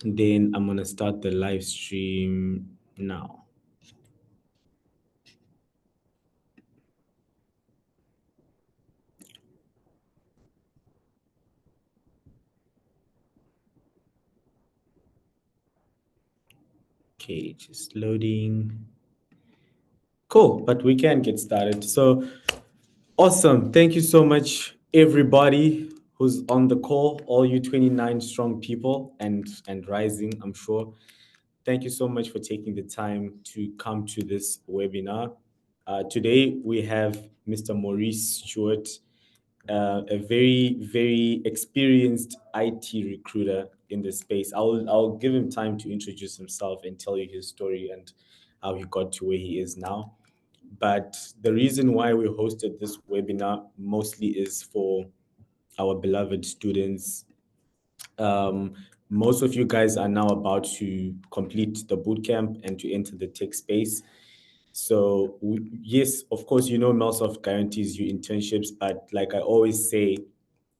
Then I'm gonna start the live stream now. Okay, just loading. Cool, but we can get started. So awesome. Thank you so much, everybody who's on the call, all you 29 strong people and rising, I'm sure. Thank you so much for taking the time to come to this webinar. Today we have Mr. Maurice Stuart, a very, very experienced IT recruiter in the space. I'll give him time to introduce himself and tell you his story and how he got to where he is now. But the reason why we hosted this webinar mostly is for our beloved students. Um, Most of you guys are now about to complete the bootcamp and to enter the tech space. So yes, of course, you know Melsoft guarantees you internships, but like I always say,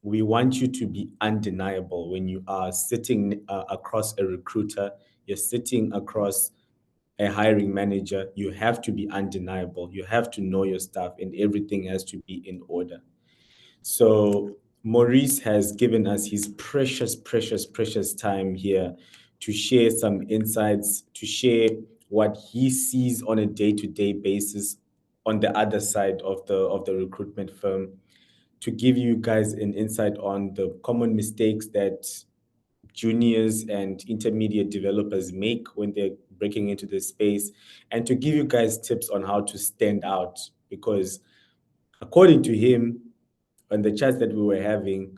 we want you to be undeniable when you are sitting across a recruiter, you're sitting across a hiring manager. You have to be undeniable. You have to know your stuff, and everything has to be in order. So Maurice has given us his precious, precious, precious time here to share some insights, to share what he sees on a day-to-day basis on the other side of the recruitment firm, to give you guys an insight on the common mistakes that juniors and intermediate developers make when they're breaking into the space, and to give you guys tips on how to stand out, because according to him, on the chats that we were having,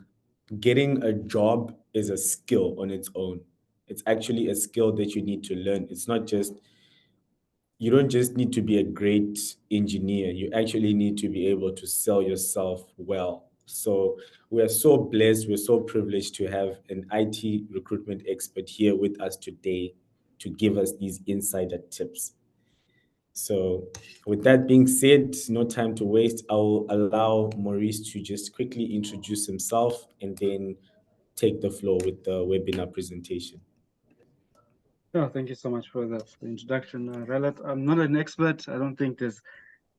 getting a job is a skill on its own. It's actually a skill that you need to learn. It's not just, you don't just need to be a great engineer, you actually need to be able to sell yourself well. So we are so blessed, we're so privileged to have an IT recruitment expert here with us today to give us these insider tips. So with that being said, no time to waste. I'll allow Maurice to just quickly introduce himself and then take the floor with the webinar presentation. Oh, thank you so much for the introduction, Ralat. I'm not an expert. I don't think there's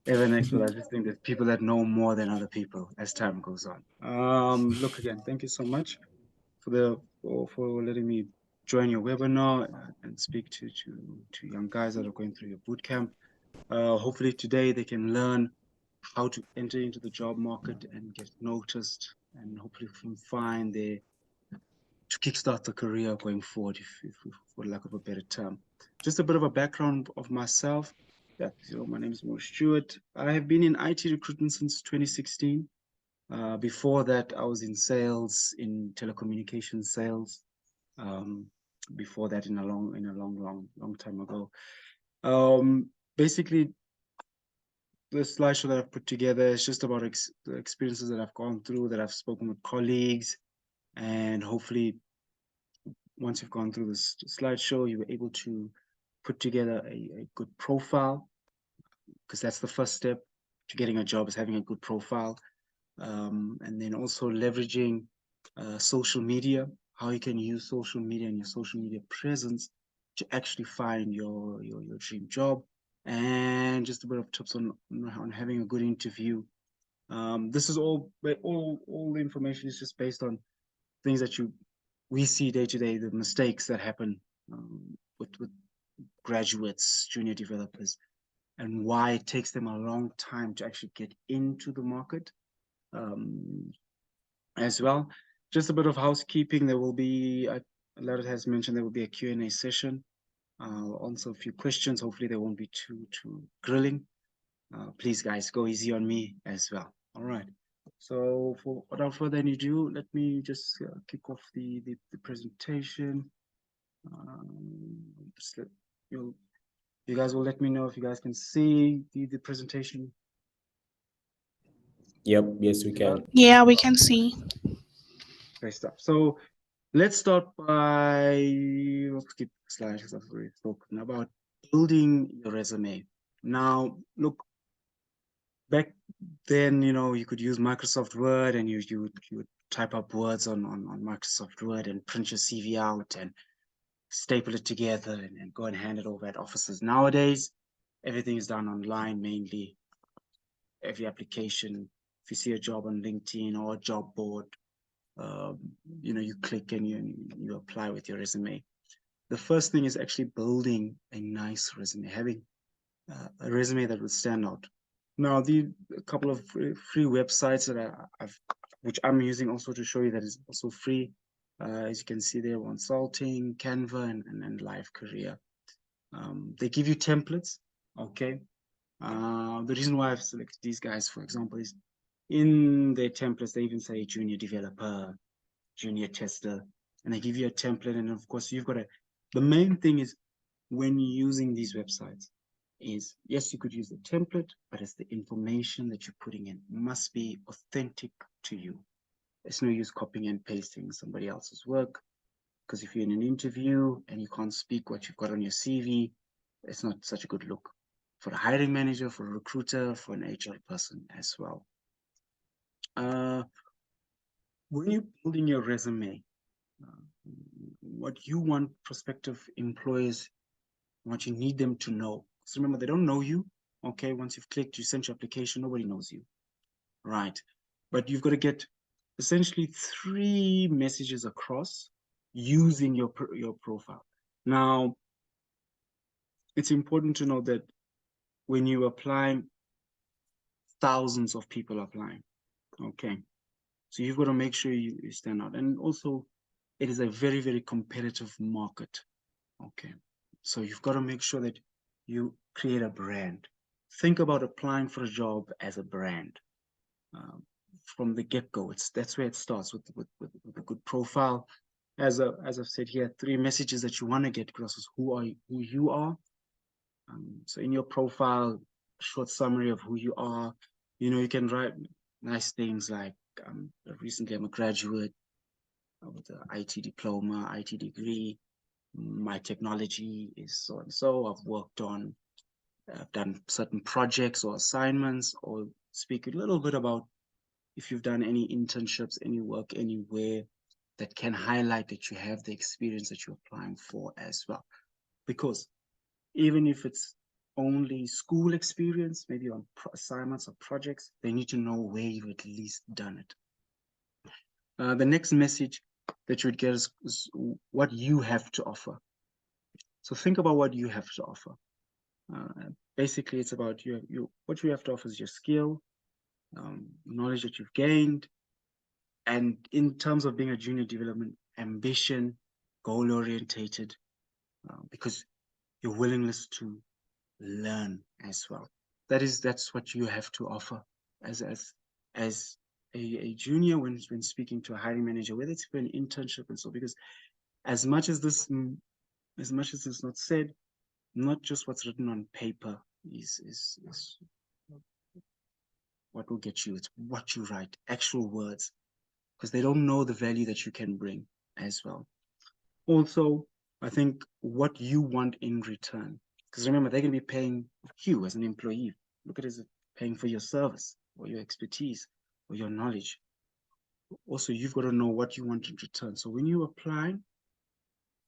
ever an expert. I just think there's people that know more than other people as time goes on. Look again, thank you so much for letting me join your webinar and speak to young guys that are going through your boot camp. Hopefully today they can learn how to enter into the job market and get noticed, and hopefully find their to kickstart the career going forward, if for lack of a better term. Just a bit of a background of myself. Yeah, so my name is Maurice Stuart. I have been in IT recruitment since 2016. Before that, I was in sales, in telecommunications sales. Um, Before that, in a long time ago. Basically, the slideshow that I've put together is just about the experiences that I've gone through, that I've spoken with colleagues, and hopefully once you've gone through this slideshow, you were able to put together a good profile, because that's the first step to getting a job, is having a good profile. And then also leveraging social media, how you can use social media and your social media presence to actually find your dream job, and just a bit of tips on having a good interview. This is all the information is just based on things that we see day to day, the mistakes that happen with graduates, junior developers, and why it takes them a long time to actually get into the market. Um, as well, just a bit of housekeeping. There will be, Larat has mentioned, there will be a Q&A session. I'll answer a few questions. Hopefully they won't be too grilling. Please, guys, go easy on me as well. All right. So, without further ado, let me just kick off the presentation. Just let, you guys will let me know if you guys can see the presentation. Yep, yes, we See that? can. Yeah, we can see. Great stuff. So let's start by, let's skip slides because I've already spoken about building your resume. Now, look, back then, you could use Microsoft Word, and you would type up words on Microsoft Word and print your CV out, and staple it together and go and hand it over at offices. Nowadays, everything is done online mainly. Every application, if you see a job on LinkedIn or a job board, um, you click and you apply with your resume. The first thing is actually building a nice resume, having a resume that would stand out. Now, a couple of free websites that which I'm using also to show you that is also free. As you can see there, Consulting, Canva, and Live Career. They give you templates. Okay. The reason why I've selected these guys, for example, is in their templates, they even say junior developer, junior tester, and they give you a template. And of course, the main thing is when you're using these websites is, yes, you could use the template, but it's the information that you're putting in must be authentic to you. It's no use copying and pasting somebody else's work, because if you're in an interview and you can't speak what you've got on your CV, it's not such a good look for a hiring manager, for a recruiter, for an HR person as well. When you're building your resume, what you want prospective employers, what you need them to know. So remember, they don't know you. Okay, once you've clicked, you sent your application, nobody knows you, right? But you've got to get essentially 3 messages across using your profile. Now, it's important to know that when you apply, thousands of people applying. Okay, so you've got to make sure you stand out, and also it is a very, very competitive market. Okay, so you've got to make sure that you create a brand. Think about applying for a job as a brand. From the get-go, that's where it starts with a good profile. As I've said here, 3 messages that you want to get across is who you are. So in your profile, short summary of who you are. You can write nice things like, recently I'm a graduate with an IT diploma, IT degree. My technology is so and so. I've done certain projects or assignments, or speak a little bit about if you've done any internships, any work anywhere that can highlight that you have the experience that you're applying for as well. Because even if it's only school experience, maybe on assignments or projects, they need to know where you've at least done it. The next message that you would get is what you have to offer. So think about what you have to offer. Basically, it's about what you have to offer is your skill, knowledge that you've gained, and in terms of being a junior development, ambition, goal-orientated, because your willingness to learn as well. That's what you have to offer as a junior when speaking to a hiring manager, whether it's for an internship and so, because as much as it's not said, not just what's written on paper is what will get you. It's what you write, actual words, because they don't know the value that you can bring as well. Also, I think what you want in return, because remember, they're going to be paying you as an employee. Look at it as paying for your service or your expertise or your knowledge. Also, you've got to know what you want in return. So when you apply,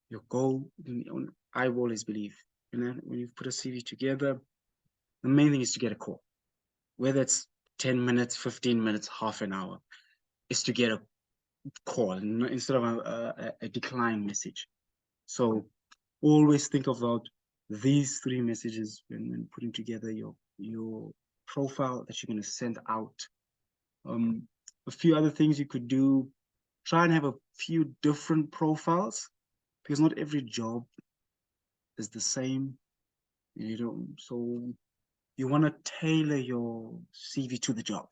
your goal, I always believe, when you put a CV together, the main thing is to get a call. Whether it's 10 minutes, 15 minutes, half an hour, is to get a call instead of a decline message. So always think about these 3 messages when putting together your profile that you're going to send out. A few other things you could do: try and have a few different profiles, because not every job is the same. So you want to tailor your CV to the job.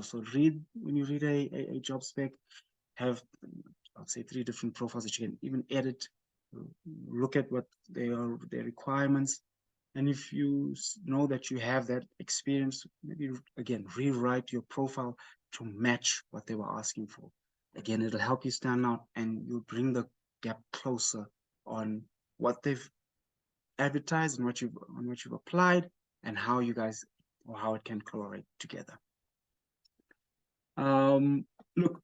So when you read a job spec, have, I'd say, 3 different profiles that you can even edit, look at what their requirements. And if you know that you have that experience, maybe again, rewrite your profile to match what they were asking for. Again, it'll help you stand out, and you'll bring the gap closer on what they've advertised and what you've applied, and how you guys, or how it can collaborate together. Look,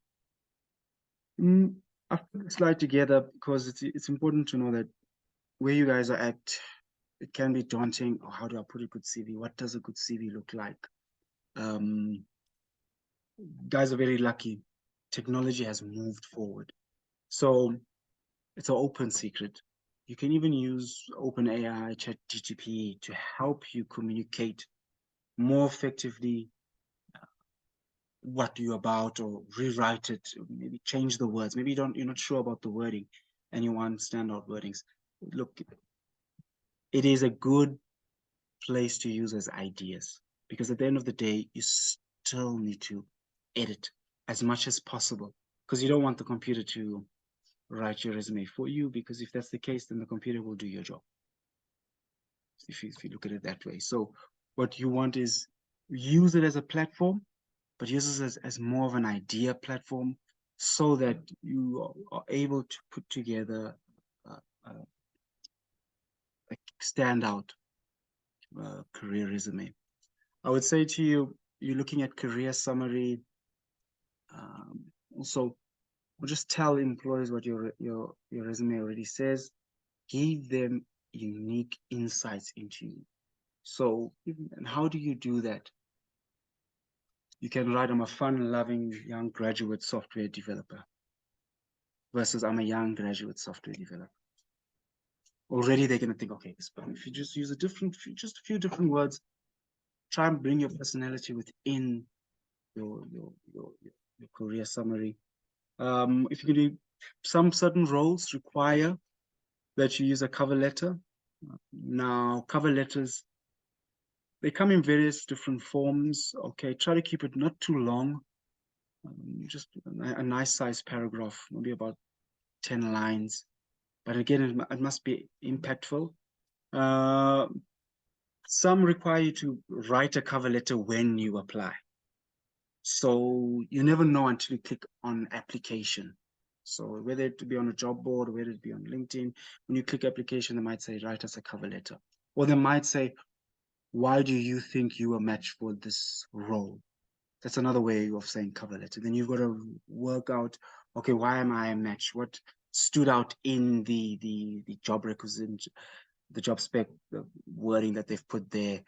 I've put the slide together because it's important to know that where you guys are at, it can be daunting. Oh, how do I put a good CV? What does a good CV look like? Guys are very lucky. Technology has moved forward. So it's an open secret. You can even use OpenAI, ChatGPT to help you communicate more effectively what you're about, or rewrite it, maybe change the words. Maybe you're not sure about the wording and you want standout wordings. Look, it is a good place to use as ideas, because at the end of the day, you still need to edit as much as possible, because you don't want the computer to write your resume for you, because if that's the case, then the computer will do your job. If you look at it that way. So what you want is use it as a platform, but use it as more of an idea platform, so that you are able to put together a standout career resume. I would say to you, you're looking at career summary. Also, we'll just tell employers what your resume already says. Give them unique insights into you. So, and how do you do that? You can write, I'm a fun-loving young graduate software developer, versus I'm a young graduate software developer. Already they're going to think, okay, this, but if you just use just a few different words, try and bring your personality within your career summary. If you can do, some certain roles require that you use a cover letter. Now, cover letters, they come in various different forms. Okay, try to keep it not too long. Just a nice size paragraph, maybe about 10 lines. But again, it must be impactful. Some require you to write a cover letter when you apply. So you never know until you click on application. So whether it be on a job board, or whether it be on LinkedIn, when you click application, they might say, write us a cover letter. Or they might say, why do you think you are matched for this role? That's another way of saying cover letter. Then you've got to work out, okay, why am I a match? What stood out in the job requisition, the job spec, the wording that they've put there?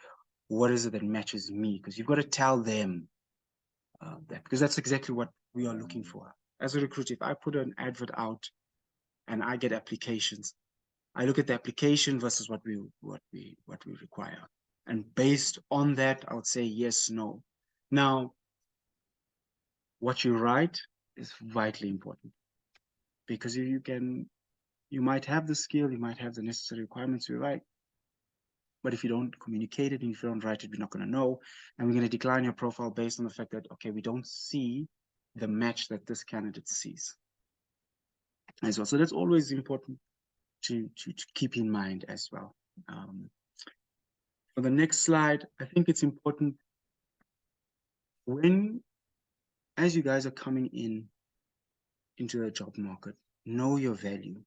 What is it that matches me? Because you've got to tell them that, because that's exactly what we are looking for. As a recruiter, if I put an advert out and I get applications, I look at the application versus what we require. And based on that, I would say yes, no. Now, what you write is vitally important, because you might have the skill, you might have the necessary requirements to write, but if you don't communicate it and if you don't write it, we're not going to know, and we're going to decline your profile based on the fact that, okay, we don't see the match that this candidate sees as well. So that's always important to keep in mind as well. For the next slide, I think it's important, when, as you guys are coming into the job market, know your value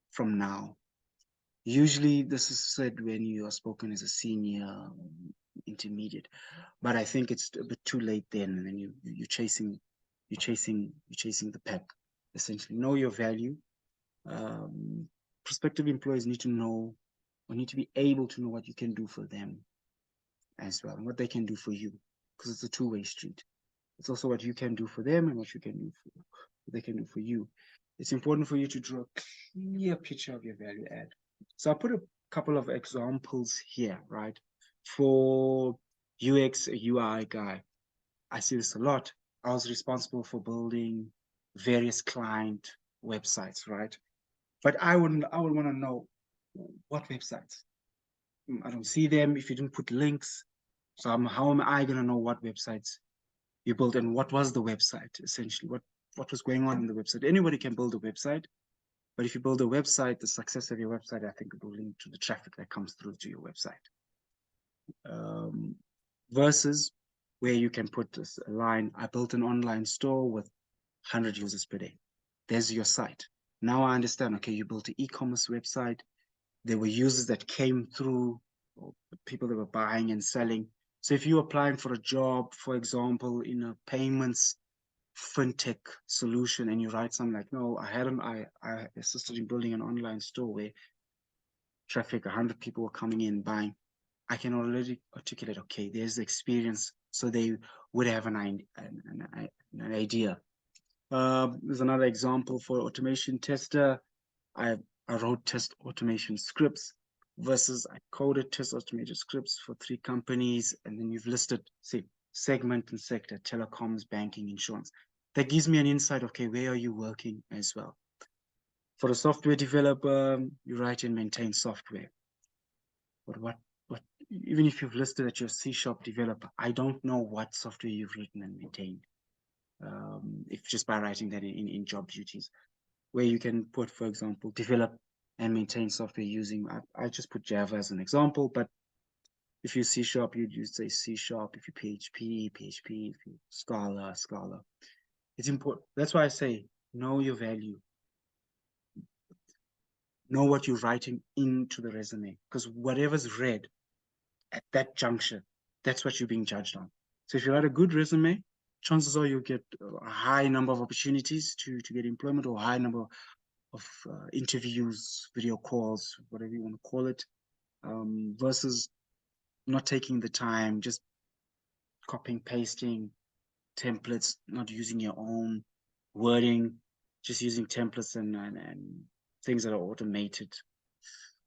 from now. Usually this is said when you are spoken as a senior, intermediate, but I think it's a bit too late then, and then you're chasing the pack. Essentially, know your value. Prospective employees need to know, or need to be able to know, what you can do for them as well, and what they can do for you, because it's a two-way street. It's also what you can do for them and what you can do for, what they can do for you. It's important for you to draw a clear picture of your value add. So I put a couple of examples here, right? For UX, UI guy, I see this a lot. I was responsible for building various client websites, right? But I would want to know, what websites. I don't see them if you didn't put links. So how am I going to know what websites you built and what was the website, essentially? What was going on in the website? Anybody can build a website, but if you build a website, the success of your website, I think it will link to the traffic that comes through to your website. Versus where you can put this line, I built an online store with 100 users per day. There's your site. Now I understand, okay, you built an e-commerce website. There were users that came through, or people that were buying and selling. So if you're applying for a job, for example, in a payments fintech solution, and you write something like, no, I assisted in building an online store where traffic, 100 people were coming in buying. I can already articulate, okay, there's the experience, so they would have an idea. There's another example for automation tester. I, I wrote test automation scripts versus I coded test automation scripts for 3 companies, and then you've listed, say, segment and sector, telecoms, banking, insurance. That gives me an insight, okay, where are you working as well? For a software developer, you write and maintain software. But what, even if you've listed that you're a C# developer, I don't know what software you've written and maintained. If just by writing that in job duties, where you can put, for example, develop and maintain software using, I just put Java as an example, but if you C#, you'd say C#, if you PHP, PHP, if you Scala, Scala. It's important. That's why I say, know your value. Know what you're writing into the resume, because whatever's read at that juncture, that's what you're being judged on. So if you write a good resume, chances are you'll get a high number of opportunities to get employment, or a high number of interviews, video calls, whatever you want to call it, versus not taking the time, just copying, pasting templates, not using your own wording, just using templates and things that are automated,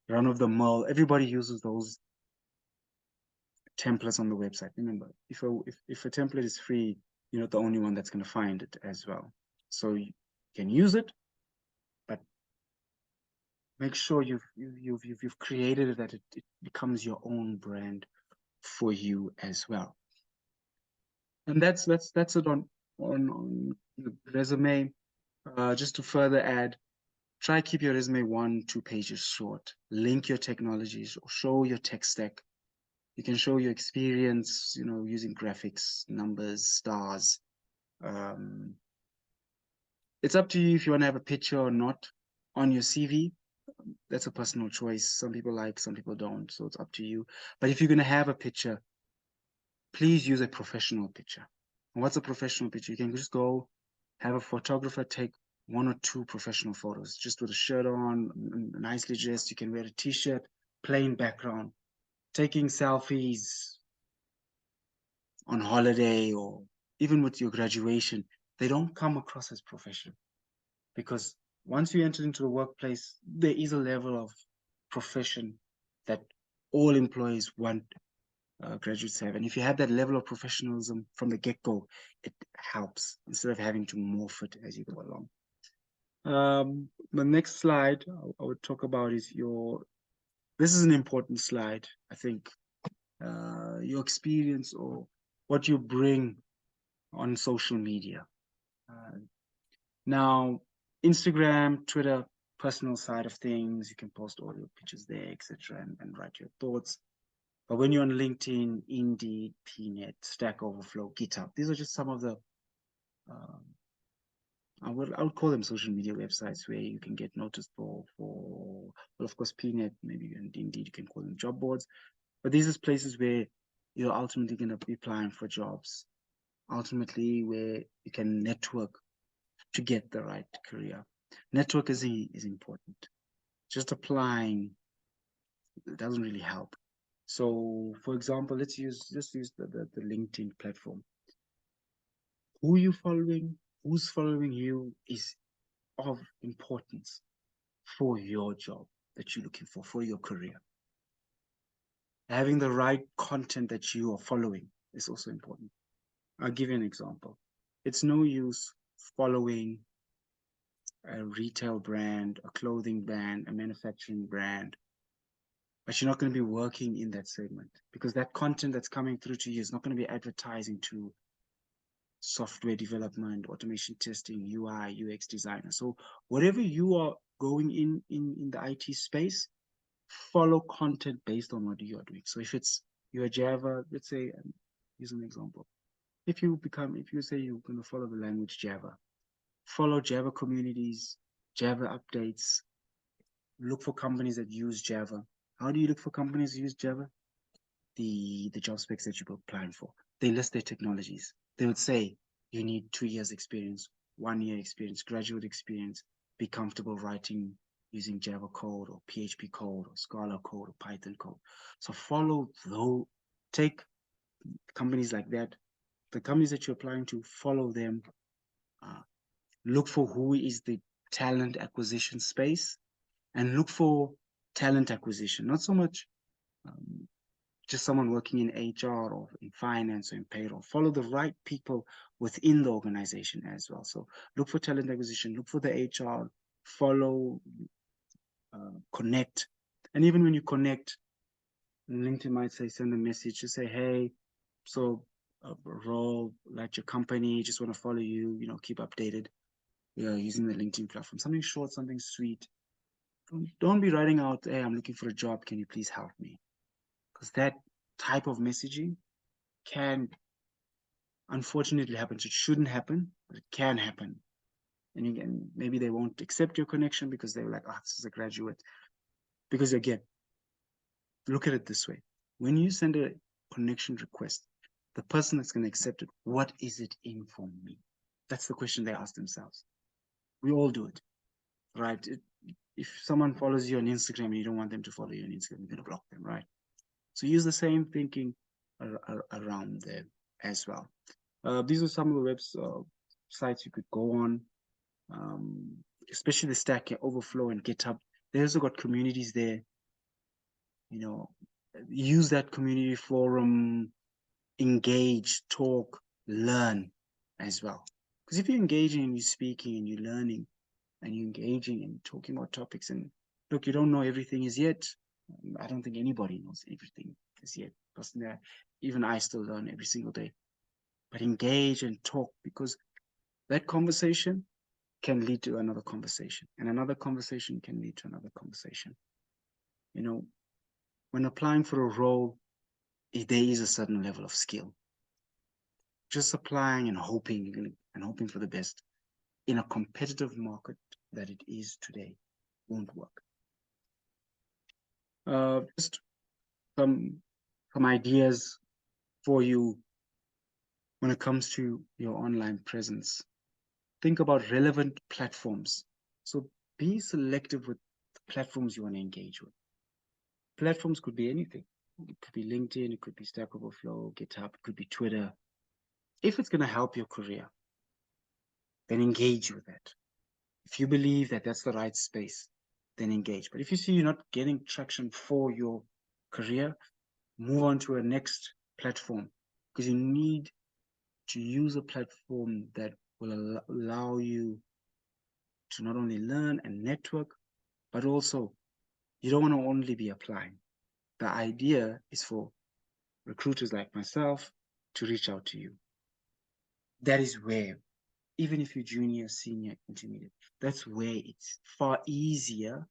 run of the mill. Everybody uses those templates on the website. Remember, if a template is free, you're not the only one that's going to find it as well. So you can use it, but make sure you've created it, that it becomes your own brand for you as well. And that's it on the resume. Just to further add, try keep your resume 1-2 pages short. Link your technologies, or show your tech stack. You can show your experience, using graphics, numbers, stars. It's up to you if you want to have a picture or not on your CV. That's a personal choice. Some people like, some people don't. So it's up to you. But if you're going to have a picture, please use a professional picture. And what's a professional picture? You can just go have a photographer take 1 or 2 professional photos, just with a shirt on, nicely dressed. You can wear a t-shirt, plain background. Taking selfies on holiday, or even with your graduation, they don't come across as professional, because once you enter into the workplace, there is a level of profession that all employees want graduates to have. And if you have that level of professionalism from the get-go, it helps, instead of having to morph it as you go along. The next slide I would talk about is this is an important slide, I think. Your experience, or what you bring on social media. Now, Instagram, Twitter, personal side of things, you can post all your pictures there, etc., and write your thoughts. But when you're on LinkedIn, Indeed, PNet, Stack Overflow, GitHub, these are just some of the, I would call them social media websites, where you can get noticed for well, of course, PNet, maybe, and Indeed, you can call them job boards. But these are places where you're ultimately going to be applying for jobs, ultimately where you can network to get the right career. Network is important. Just applying doesn't really help. So, for example, let's use the LinkedIn platform. Who you following, who's following you, is of importance for your job that you're looking for your career. Having the right content that you are following is also important. I'll give you an example. It's no use following a retail brand, a clothing brand, a manufacturing brand, but you're not going to be working in that segment, because that content that's coming through to you is not going to be advertising to software development, automation testing, UI, UX designer. So whatever you are going in the IT space, follow content based on what you are doing. So if you're Java, let's say, use an example. If you say you're going to follow the language Java, follow Java communities, Java updates, look for companies that use Java. How do you look for companies that use Java? The job specs that you're applying for. They list their technologies. They would say, you need 2 years experience, 1 year experience, graduate experience, be comfortable writing using Java code or PHP code or Scala code or Python code. So follow those, take companies like that, the companies that you're applying to, follow them, look for who is the talent acquisition space, and look for talent acquisition, not so much just someone working in HR or in finance or in payroll. Follow the right people within the organization as well. So look for talent acquisition, look for the HR, follow, connect. And even when you connect, LinkedIn might say, send a message to say, hey, so a role like your company, just want to follow you, keep updated. Using the LinkedIn platform, something short, something sweet. Don't be writing out, hey, I'm looking for a job, can you please help me? Because that type of messaging can unfortunately happen. It shouldn't happen, but it can happen. And again, maybe they won't accept your connection because they're like, oh, this is a graduate. Because again, look at it this way. When you send a connection request, the person that's going to accept it, what is it in for me? That's the question they ask themselves. We all do it, right? If someone follows you on Instagram and you don't want them to follow you on Instagram, you're going to block them, right? So use the same thinking around there as well. These are some of the sites you could go on, especially the Stack Overflow and GitHub. They also got communities there. Use that community forum, engage, talk, learn as well. Because if you're engaging and you're speaking and you're learning and you're engaging and talking about topics, and look, you don't know everything as yet. I don't think anybody knows everything as yet. Personally, even I still learn every single day. But engage and talk, because that conversation can lead to another conversation, and another conversation can lead to another conversation. When applying for a role, there is a certain level of skill. Just applying and hoping for the best in a competitive market that it is today won't work. Just some ideas for you when it comes to your online presence. Think about relevant platforms. So be selective with the platforms you want to engage with. Platforms could be anything. It could be LinkedIn, it could be Stack Overflow, GitHub, it could be Twitter. If it's going to help your career, then engage with that. If you believe that that's the right space, then engage. But if you see you're not getting traction for your career, move on to a next platform, because you need to use a platform that will allow you to not only learn and network, but also you don't want to only be applying. The idea is for recruiters like myself to reach out to you. That is where, even if you're junior, senior, intermediate, that's where it's far easier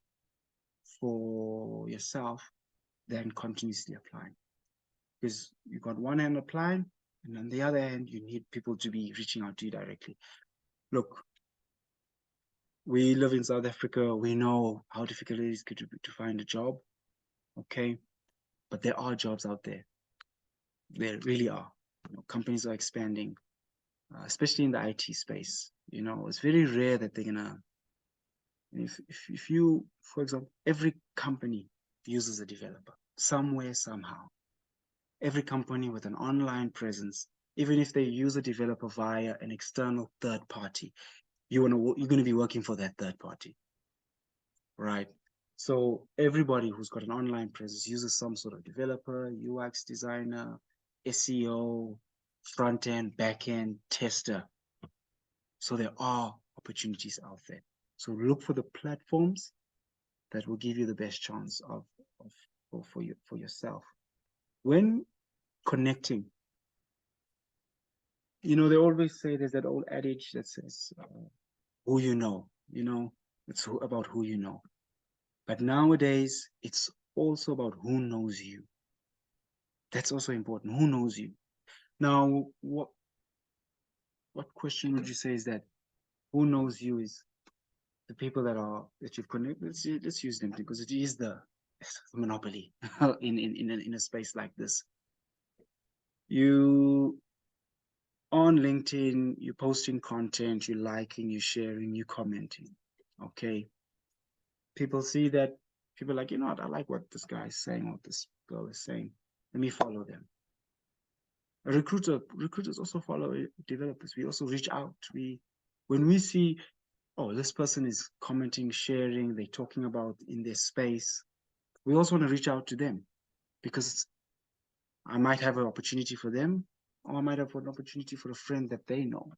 for yourself than continuously applying. Because you've got one hand applying, and on the other hand, you need people to be reaching out to you directly. Look, we live in South Africa. We know how difficult it is to find a job, okay? But there are jobs out there. There really are. Companies are expanding, especially in the IT space. It's very rare that they're gonna. If you, for example, every company uses a developer somewhere, somehow. Every company with an online presence, even if they use a developer via an external third party, you're going to be working for that third party, right? So everybody who's got an online presence uses some sort of developer, UX designer, SEO, front end, back end, tester. So there are opportunities out there. So look for the platforms that will give you the best chance for yourself. When connecting, they always say, there's that old adage that says, who you know, it's about who you know. But nowadays, it's also about who knows you. That's also important. Who knows you? Now, what question would you say is that who knows you is the people that you've connected? Let's use them, because it is the monopoly in a space like this. On LinkedIn, you're posting content, you're liking, you're sharing, you're commenting. Okay. People see that, people are like, you know what, I like what this guy is saying, what this girl is saying. Let me follow them. Recruiters also follow developers. We also reach out. When we see, oh, this person is commenting, sharing, they're talking about in their space, we also want to reach out to them because I might have an opportunity for them, or I might have an opportunity for a friend that they know.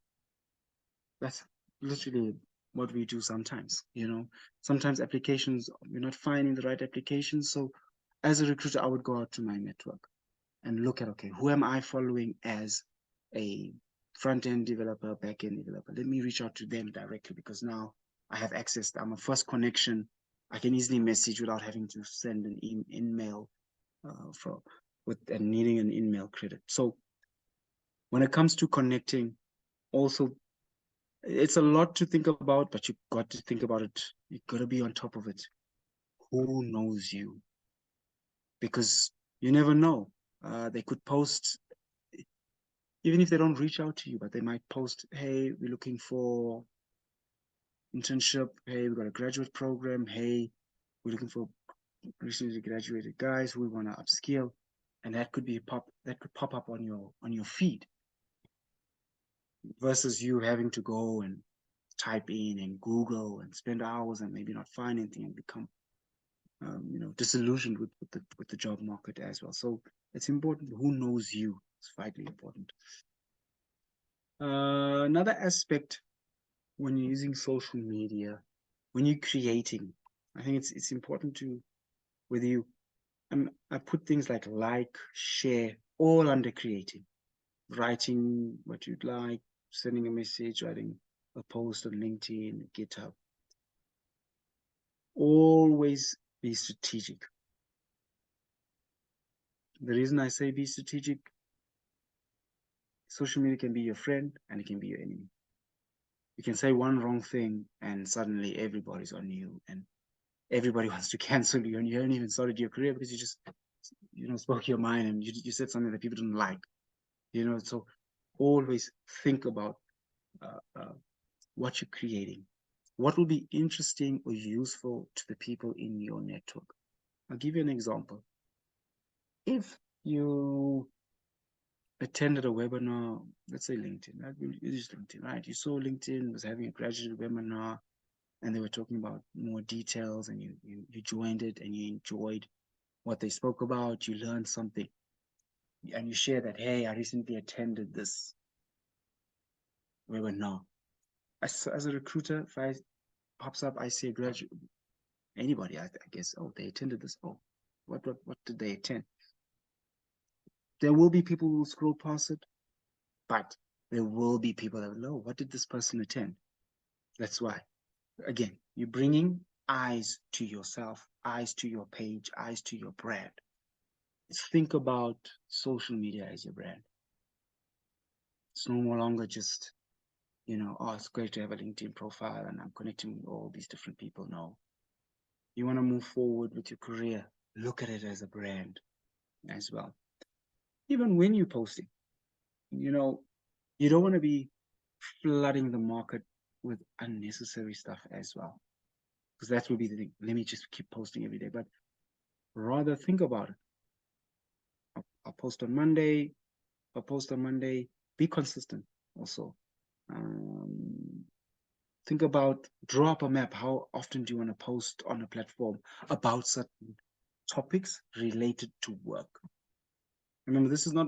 That's literally what we do sometimes. Sometimes applications, we're not finding the right applications. So as a recruiter, I would go out to my network and look at, okay, who am I following as a front-end developer, back-end developer? Let me reach out to them directly because now I have access. I'm a first connection. I can easily message without having to send an email and needing an email credit. So when it comes to connecting, also, it's a lot to think about, but you've got to think about it. You've got to be on top of it. Who knows you? Because you never know. They could post, even if they don't reach out to you, but they might post, hey, we're looking for internship. Hey, we've got a graduate program. Hey, we're looking for recently graduated guys who we want to upskill. And that could pop up on your feed versus you having to go and type in and Google and spend hours and maybe not find anything and become disillusioned with the job market as well. So it's important. Who knows you? It's vitally important. Another aspect when you're using social media, when you're creating, I think it's important to, whether you, I put things like, share, all under creating, writing what you'd like, sending a message, writing a post on LinkedIn, GitHub. Always be strategic. The reason I say be strategic, social media can be your friend and it can be your enemy. You can say one wrong thing and suddenly everybody's on you and everybody wants to cancel you and you haven't even started your career because you just spoke your mind and you said something that people didn't like. So always think about what you're creating. What will be interesting or useful to the people in your network? I'll give you an example. If you attended a webinar, let's say LinkedIn, right? It is LinkedIn, right? You saw LinkedIn was having a graduate webinar and they were talking about more details and you joined it and you enjoyed what they spoke about, you learned something and you share that, hey, I recently attended this webinar. As a recruiter, if I pops up, I see a graduate, anybody, I guess, oh, they attended this. Oh, what did they attend? There will be people who will scroll past it, but there will be people that will know, what did this person attend? That's why. Again, you're bringing eyes to yourself, eyes to your page, eyes to your brand. Think about social media as your brand. It's no longer just, oh, it's great to have a LinkedIn profile and I'm connecting with all these different people. No. You want to move forward with your career, look at it as a brand as well. Even when you're posting, you don't want to be flooding the market with unnecessary stuff as well. Because that will be the thing. Let me just keep posting every day. But rather think about it. I'll post on Monday. I'll post on Monday. Be consistent also. Think about, draw up a map. How often do you want to post on a platform about certain topics related to work? Remember, this is not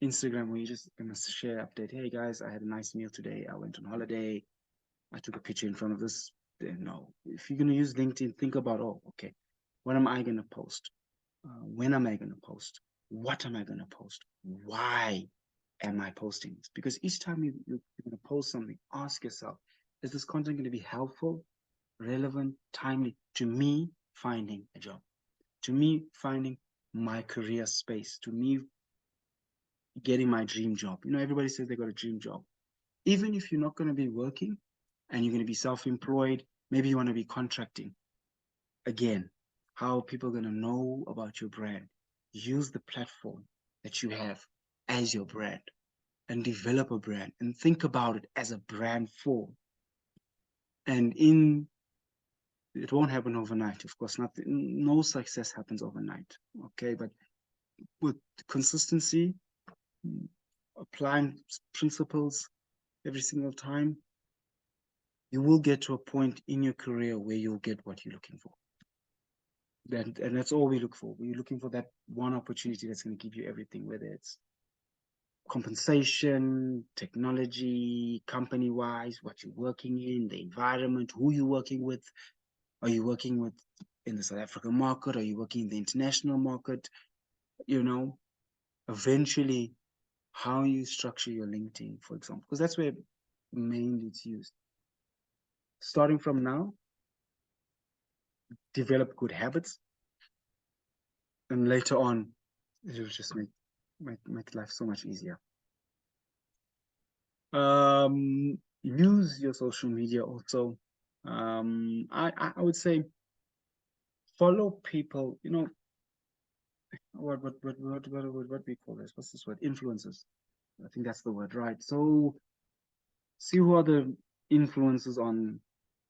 Instagram where you just gonna share update. Hey guys, I had a nice meal today. I went on holiday. I took a picture in front of this. No, if you're gonna use LinkedIn, think about, oh, okay, what am I gonna post? When am I gonna post? What am I gonna post? Why am I posting this? Because each time you're gonna post something, ask yourself, is this content gonna be helpful, relevant, timely to me finding a job, to me finding my career space, to me getting my dream job? Everybody says they got a dream job. Even if you're not going to be working and you're going to be self-employed, maybe you want to be contracting. Again, how are people going to know about your brand? Use the platform that you have as your brand. and develop a brand and think about it as a brand form. And it won't happen overnight, of course. No success happens overnight. Okay, but with consistency, applying principles every single time, you will get to a point in your career where you'll get what you're looking for. And that's all we look for. We're looking for that one opportunity that's going to give you everything, whether it's compensation, technology, company wise, what you're working in, the environment, who you're working with. Are you working with in the South African market? Are you working in the international market? You know, eventually how you structure your LinkedIn, for example, because that's where mainly it's used. Starting from now, develop good habits, and later on, it'll just make life so much easier. Use your social media also. I would say follow people. You know, what we call this? What's this word? Influencers. I think that's the word, right? So see who are the influencers on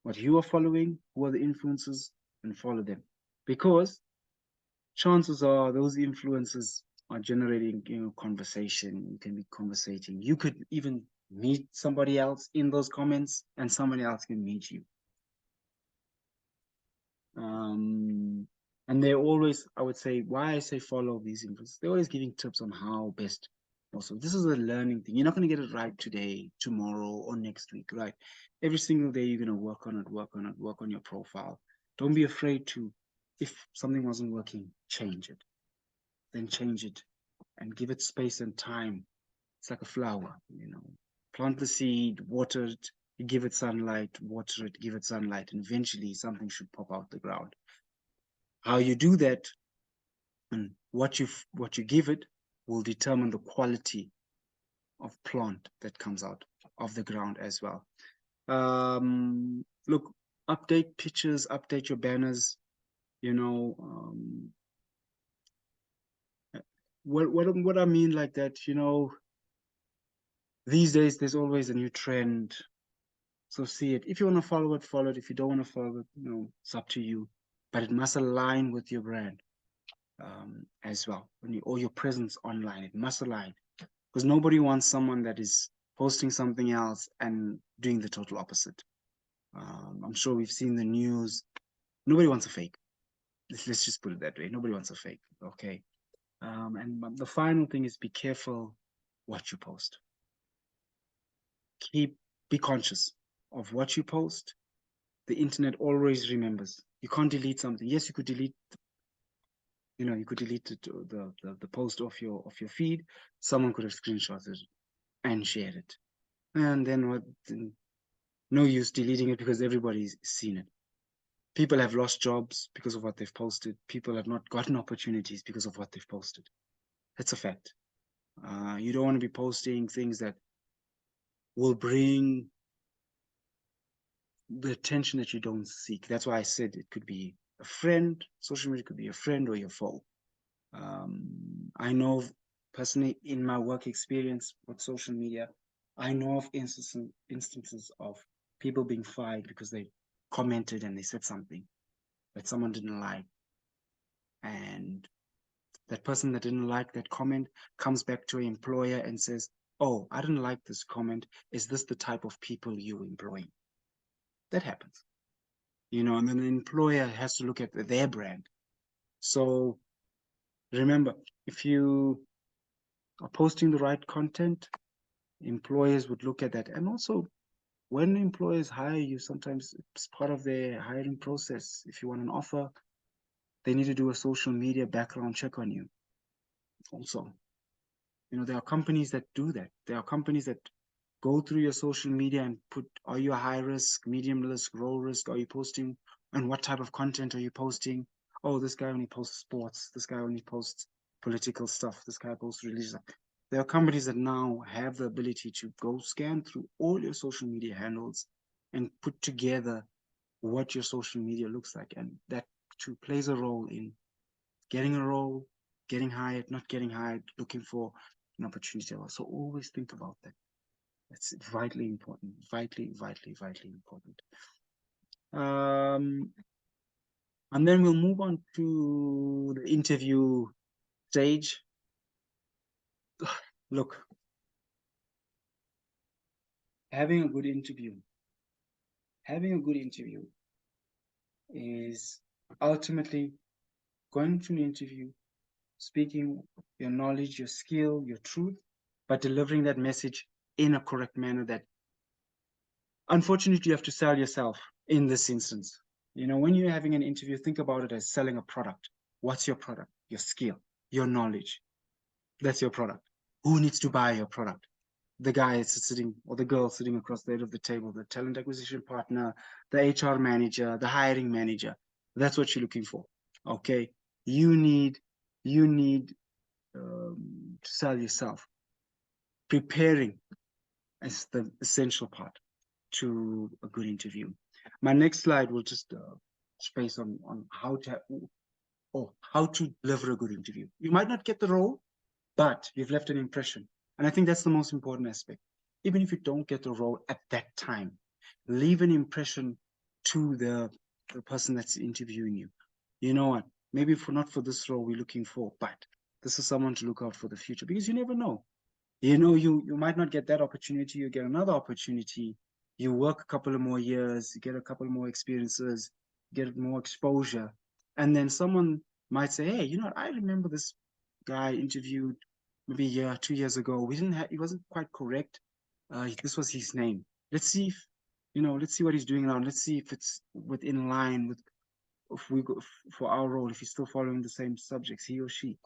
what you are following, who are the influencers, and follow them. Because chances are those influencers are generating, conversation. You can be conversating. You could even meet somebody else in those comments, and somebody else can meet you. And they're always, I would say, why I say follow these influencers, they're always giving tips on how best. Also, this is a learning thing. You're not going to get it right today, tomorrow, or next week, right? Every single day, you're going to work on it, work on your profile. Don't be afraid to, if something wasn't working, change it. Then change it and give it space and time. It's like a flower, plant the seed, water it, you give it sunlight, water it, give it sunlight, and eventually something should pop out the ground. How you do that and what you give it will determine the quality of plant that comes out of the ground as well. Look, update pictures, update your banners. What I mean like that, these days there's always a new trend. So see it. If you want to follow it, follow it. If you don't want to follow it, it's up to you. But it must align with your brand as well. Or your presence online, it must align. Because nobody wants someone that is posting something else and doing the total opposite. I'm sure we've seen the news. Nobody wants a fake. Let's just put it that way. Nobody wants a fake. Okay. And the final thing is be careful what you post. Be conscious of what you post. The internet always remembers. You can't delete something. Yes, you could delete. You could delete the post off your feed. Someone could have screenshotted it and shared it, and then what? No use deleting it because everybody's seen it. People have lost jobs because of what they've posted. People have not gotten opportunities because of what they've posted. That's a fact. You don't want to be posting things that will bring the attention that you don't seek. That's why I said it could be a friend. Social media could be a friend or your foe. I know personally in my work experience with social media, I know of instances of people being fired because they commented and they said something that someone didn't like. And that person that didn't like that comment comes back to an employer and says, oh, I didn't like this comment. Is this the type of people you employ? That happens. And then the employer has to look at their brand. So remember, if you are posting the right content, employers would look at that. And also, when employers hire you, sometimes it's part of their hiring process. If you want an offer, they need to do a social media background check on you. Also, there are companies that do that. There are companies that go through your social media and put, are you a high risk, medium risk, low risk? Are you posting? And what type of content are you posting? Oh, this guy only posts sports. This guy only posts political stuff. This guy posts religious stuff. There are companies that now have the ability to go scan through all your social media handles and put together what your social media looks like. And that too plays a role in getting a role, getting hired, not getting hired, looking for an opportunity. So always think about that. That's vitally important, vitally important. And then we'll move on to the interview stage. Look, having a good interview is ultimately going to an interview, speaking your knowledge, your skill, your truth, but delivering that message in a correct manner that unfortunately you have to sell yourself in this instance. You know, when you're having an interview, think about it as selling a product. What's your product? Your skill, your knowledge. That's your product. Who needs to buy your product? The guy sitting or the girl sitting across the end of the table, the talent acquisition partner, the HR manager, the hiring manager. That's what you're looking for. Okay. You need to sell yourself. Preparing is the essential part to a good interview. My next slide will just space on how to deliver a good interview. You might not get the role, but you've left an impression. And I think that's the most important aspect. Even if you don't get the role at that time, leave an impression to the person that's interviewing you. You know what? Maybe not for this role we're looking for, but this is someone to look out for the future, because you never know. You know, you might not get that opportunity, you get another opportunity, you work a couple of more years, you get a couple more experiences, get more exposure, and then someone might say, hey, you know what, I remember this guy interviewed maybe a year, 2 years ago. We didn't have, he wasn't quite correct. This was his name. Let's see if, let's see what he's doing now. Let's see if it's within line with, if we go for our role, if he's still following the same subjects, he or she.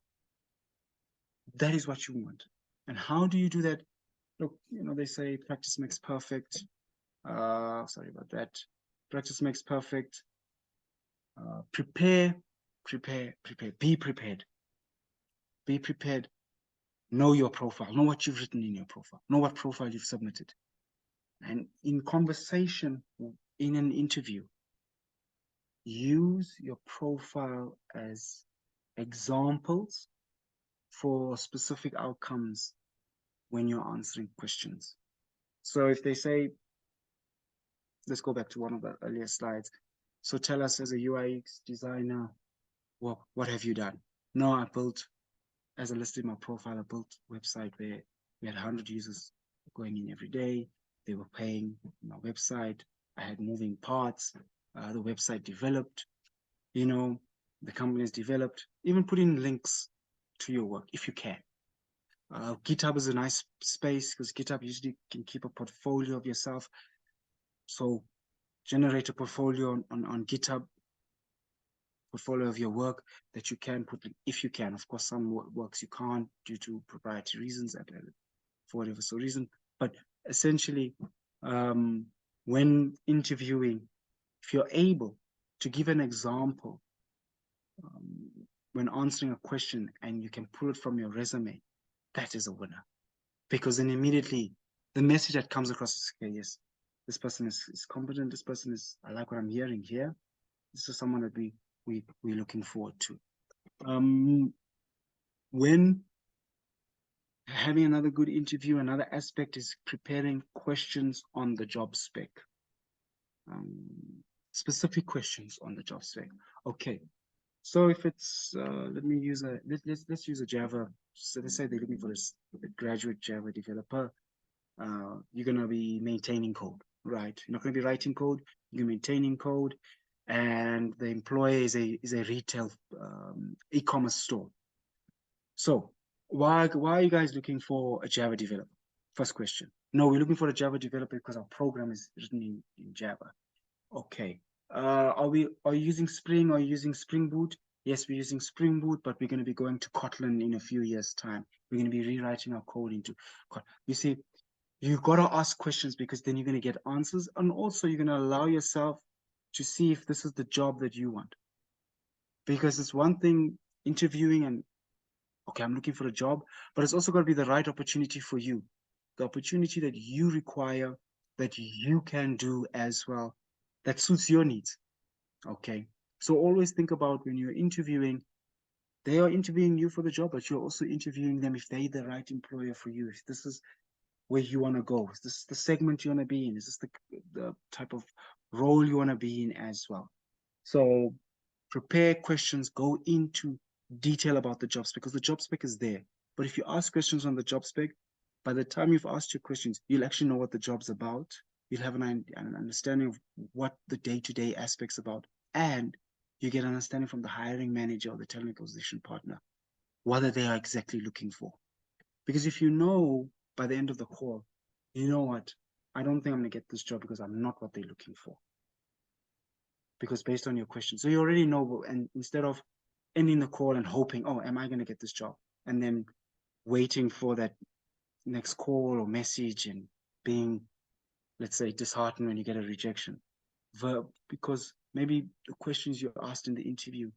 That is what you want. And how do you do that? Look, they say practice makes perfect. Sorry about that. Practice makes perfect. Prepare. Be prepared. Be prepared. Know your profile. Know what you've written in your profile. Know what profile you've submitted. And in conversation, in an interview, use your profile as examples for specific outcomes when you're answering questions. So if they say, let's go back to one of the earlier slides. So tell us, as a UX designer, what have you done? No, I built, as I listed in my profile, I built a website where we had 100 users going in every day. They were paying my website. I had moving parts. The website developed. The company has developed. Even put in links to your work if you can. GitHub is a nice space because GitHub usually can keep a portfolio of yourself. So generate a portfolio on GitHub, portfolio of your work that you can put, if you can. Of course, some works you can't due to proprietary reasons, for whatever so reason. But essentially, when interviewing, if you're able to give an example when answering a question and you can pull it from your resume, that is a winner. Because then immediately the message that comes across is, okay, yes, this person is competent. This person is, I like what I'm hearing here. This is someone that we're looking forward to. When having another good interview, another aspect is preparing questions on the job spec. Specific questions on the job spec. Okay, so if it's let's use a Java. So let's say they're looking for a graduate Java developer. You're gonna be maintaining code, right? You're not gonna be writing code. You're maintaining code, and the employer is a retail e-commerce store. So why are you guys looking for a Java developer? First question. No, we're looking for a Java developer because our program is written in Java. Okay. Are you using Spring? Are you using Spring Boot? Yes, we're using Spring Boot, but we're going to be going to Kotlin in a few years' time. We're going to be rewriting our code into Kotlin. You see, you've got to ask questions because then you're going to get answers. And also you're going to allow yourself to see if this is the job that you want. Because it's one thing interviewing and, okay, I'm looking for a job, but it's also got to be the right opportunity for you. The opportunity that you require, that you can do as well, that suits your needs. Okay. So always think about when you're interviewing, They are interviewing you for the job, but you're also interviewing them if they're the right employer for you. If this is where you want to go, is this the segment you want to be in? Is this the type of role you want to be in as well? So prepare questions, go into detail about the job spec, because the job spec is there. But if you ask questions on the job spec, by the time you've asked your questions, you'll actually know what the job's about. You'll have an understanding of what the day-to-day aspects about, and you get an understanding from the hiring manager or the talent acquisition partner what are they are exactly looking for. Because if you know by the end of the call, you know what, I don't think I'm going to get this job because I'm not what they're looking for. Because based on your question, so you already know, and instead of ending the call and hoping, oh, am I going to get this job? And then waiting for that next call or message and being, let's say, disheartened when you get a rejection. Because maybe the questions you asked in the interview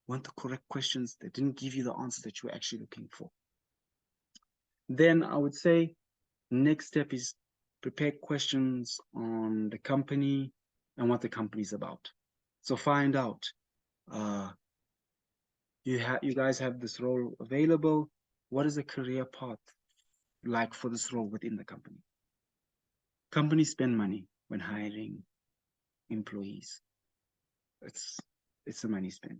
weren't the correct questions. They didn't give you the answer that you were actually looking for. Then I would say next step is prepare questions on the company and what the company is about. So find out, you guys have this role available. What is the career path like for this role within the company? Companies spend money when hiring employees. It's a money spend.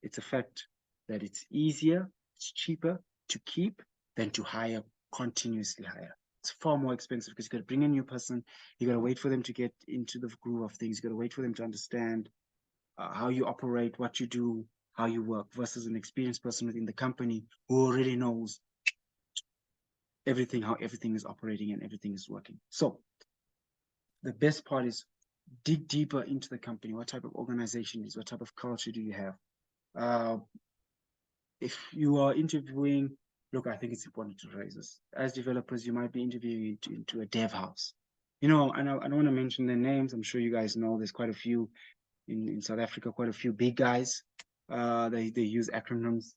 It's a fact that it's easier, it's cheaper to keep than to hire, continuously hire. It's far more expensive because you got to bring a new person. You got to wait for them to get into the groove of things. You got to wait for them to understand how you operate, what you do, how you work, versus an experienced person within the company who already knows everything, how everything is operating and everything is working. So the best part is dig deeper into the company. What type of organization is, what type of culture do you have? If you are interviewing, look, I think it's important to raise this. As developers, you might be interviewing into a dev house. You know, I don't want to mention their names. I'm sure you guys know there's quite a few in South Africa, quite a few big guys. They use acronyms,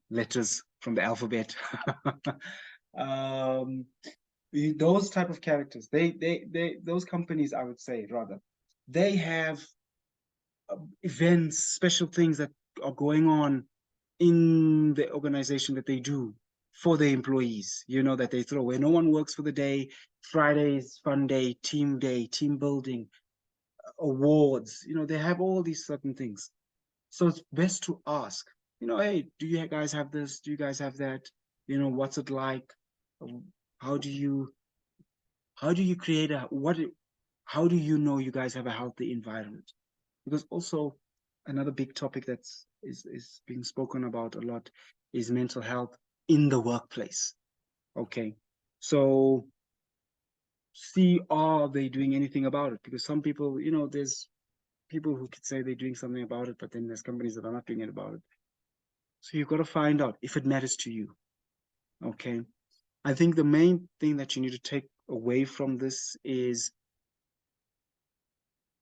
letters from the alphabet. um, those type of characters, those companies, I would say rather, they have events, special things that are going on in the organization that they do for the employees, you know, that they throw where no one works for the day. Fridays, fun day, team building, awards, you know, they have all these certain things. So it's best to ask, you know, hey, do you guys have this? Do you guys have that? You know, what's it like? How do you create how do you know you guys have a healthy environment? Because also another big topic is being spoken about a lot is mental health in the workplace. Okay, so see, are they doing anything about it? Because some people, you know, there's people who could say they're doing something about it, but then there's companies that are not doing it about it. So you've got to find out if it matters to you. Okay, I think the main thing that you need to take away from this is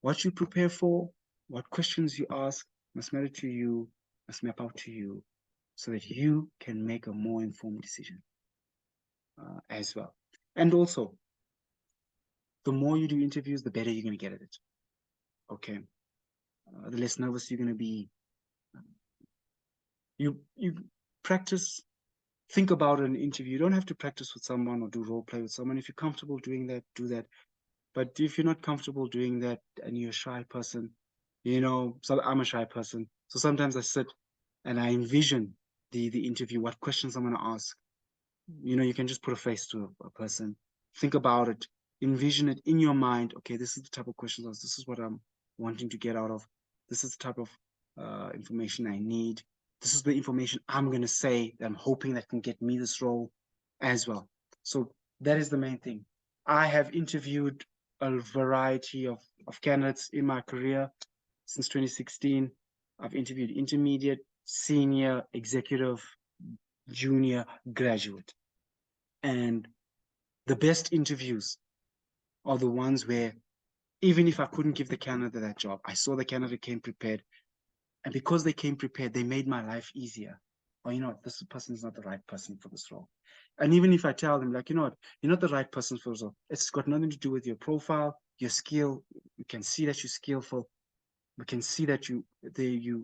what you prepare for, what questions you ask must matter to you, must map out to you, so that you can make a more informed decision as well. And also, the more you do interviews, the better you're going to get at it. Okay, the less nervous you're going to be. You practice. Think about an interview. You don't have to practice with someone or do role play with someone. If you're comfortable doing that, do that. But if you're not comfortable doing that and you're a shy person, you know, so I'm a shy person. So sometimes I sit and I envision the interview, what questions I'm going to ask. You know, you can just put a face to a person, think about it, envision it in your mind. Okay, this is the type of questions, this is what I'm wanting to get out of. This is the type of information I need. This is the information I'm going to say that I'm hoping that can get me this role as well. So that is the main thing. I have interviewed a variety of candidates in my career since 2016. I've interviewed intermediate, senior, executive, junior, graduate. And the best interviews are the ones where even if I couldn't give the candidate that job, I saw the candidate came prepared. And because they came prepared, they made my life easier. Or, you know what, this person is not the right person for this role. And even if I tell them, like, you know what, you're not the right person for this role, it's got nothing to do with your profile, your skill. You can see that you're skillful. We can see that you're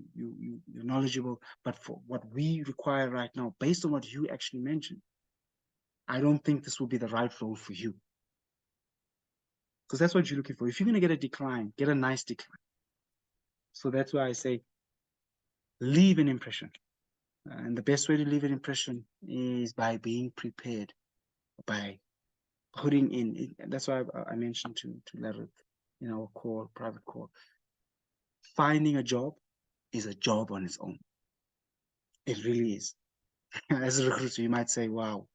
knowledgeable, but for what we require right now, based on what you actually mentioned, I don't think this will be the right role for you. Because that's what you're looking for. If you're going to get a decline, get a nice decline. So that's why I say leave an impression. And the best way to leave an impression is by being prepared, by putting in. That's why I mentioned to Larry in our call, private call. Finding a job is a job on its own. It really is. As a recruiter, you might say, wow,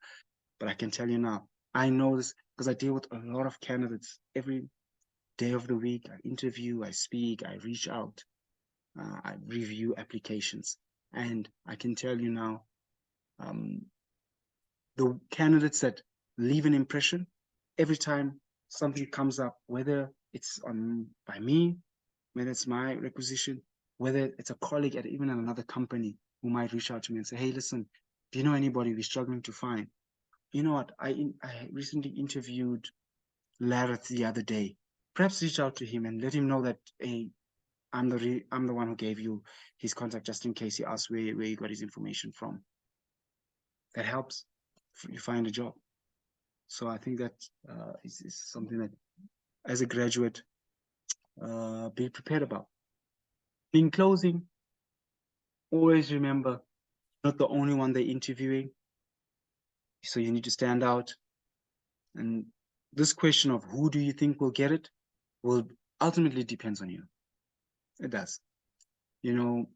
but I can tell you now, I know this because I deal with a lot of candidates every day of the week. I interview, I speak, I reach out, I review applications. And I can tell you now, um, the candidates that leave an impression every time something comes up, whether it's on by me, whether it's my requisition, whether it's a colleague at even another company who might reach out to me and say, hey, listen, do you know anybody we're struggling to find? You know what? I recently interviewed Lareth the other day. Perhaps reach out to him and let him know that, hey, I'm the one who gave you his contact just in case he asks where you got his information from. That helps you find a job. So I think that is something that, as a graduate, be prepared about. In closing, always remember, not the only one they're interviewing. So you need to stand out. And this question of who do you think will get it will ultimately depends on you. It does. You know,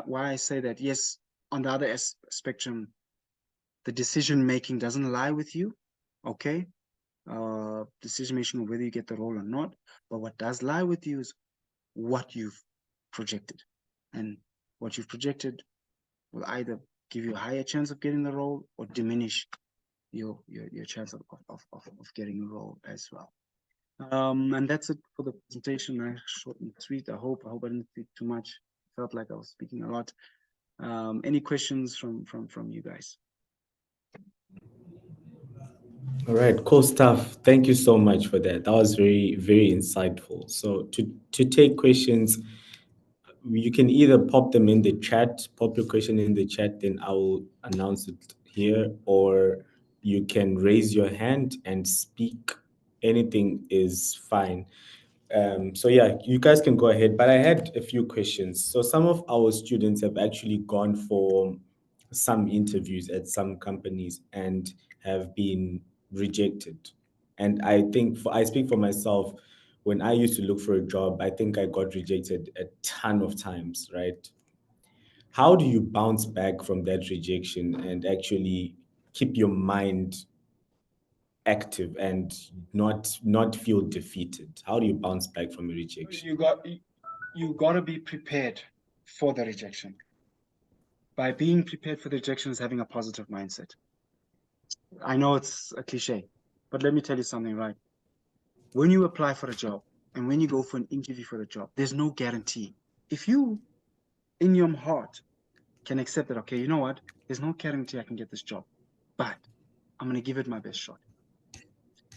why I say that, yes, on the other spectrum, the decision making doesn't lie with you, okay? Decision making of whether you get the role or not. But what does lie with you is what you've projected. And what you've projected will either give you a higher chance of getting the role or diminish your chance of getting a role as well. And that's it for the presentation. Nice, short and sweet. I hope I didn't speak too much. Felt like I was speaking a lot. Any questions from you guys? All right, cool stuff. Thank you so much for that. That was very, very insightful. So to take questions, you can either pop them in the chat, pop your question in the chat, then I will announce it here, or you can raise your hand and speak. Anything is fine. So yeah, you guys can go ahead. But I had a few questions. So some of our students have actually gone for some interviews at some companies and have been rejected. And I think I speak for myself. When I used to look for a job, I think I got rejected a ton of times, right? How do you bounce back from that rejection and actually keep your mind active and not feel defeated? How do you bounce back from a rejection? You got to be prepared for the rejection. By being prepared for the rejection is having a positive mindset. I know it's a cliche, but let me tell you something, right? When you apply for a job and when you go for an interview for the job, there's no guarantee. If you, in your heart, can accept that, okay, you know what? There's no guarantee I can get this job, but I'm going to give it my best shot.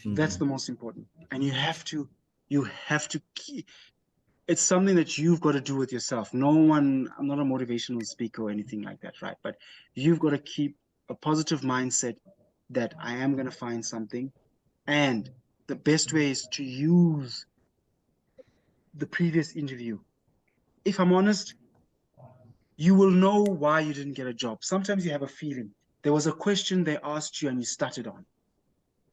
That's the most important. And you have to keep, it's something that you've got to do with yourself. No one, I'm not a motivational speaker or anything like that, right? But you've got to keep a positive mindset that I am going to find something. And the best way is to use the previous interview. If I'm honest, you will know why you didn't get a job. Sometimes you have a feeling. There was a question they asked you and you started on,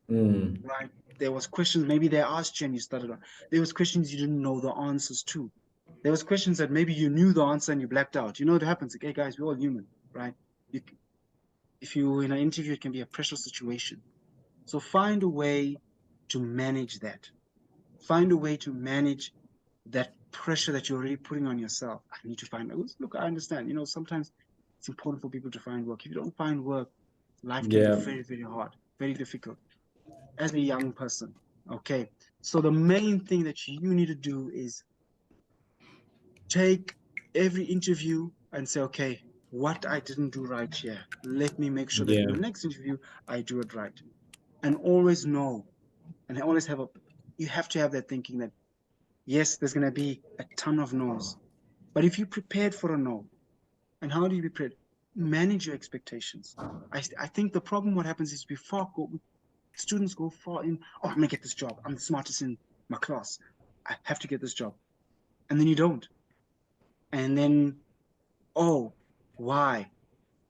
right? There was questions maybe they asked you and you started on. There was questions you didn't know the answers to. There was questions that maybe you knew the answer and you blacked out. You know, it happens. Okay, guys, we're all human, right? If you're in an interview, it can be a pressure situation. So find a way to manage that. Find a way to manage that pressure that you're already putting on yourself. I need to find, look, I understand, sometimes it's important for people to find work. If you don't find work, life can be Yeah. very, very hard, very difficult as a young person. Okay. So the main thing that you need to do is take every interview and say, okay, what I didn't do right here, let me make sure that in Yeah. the next interview, I do it right. And always know, and I always you have to have that thinking that Yes, there's going to be a ton of no's. But if you prepared for a no, and how do you prepare? Manage your expectations. I think the problem, what happens is students go far in, oh, I'm going to get this job. I'm the smartest in my class. I have to get this job. And then you don't. And then, oh, why?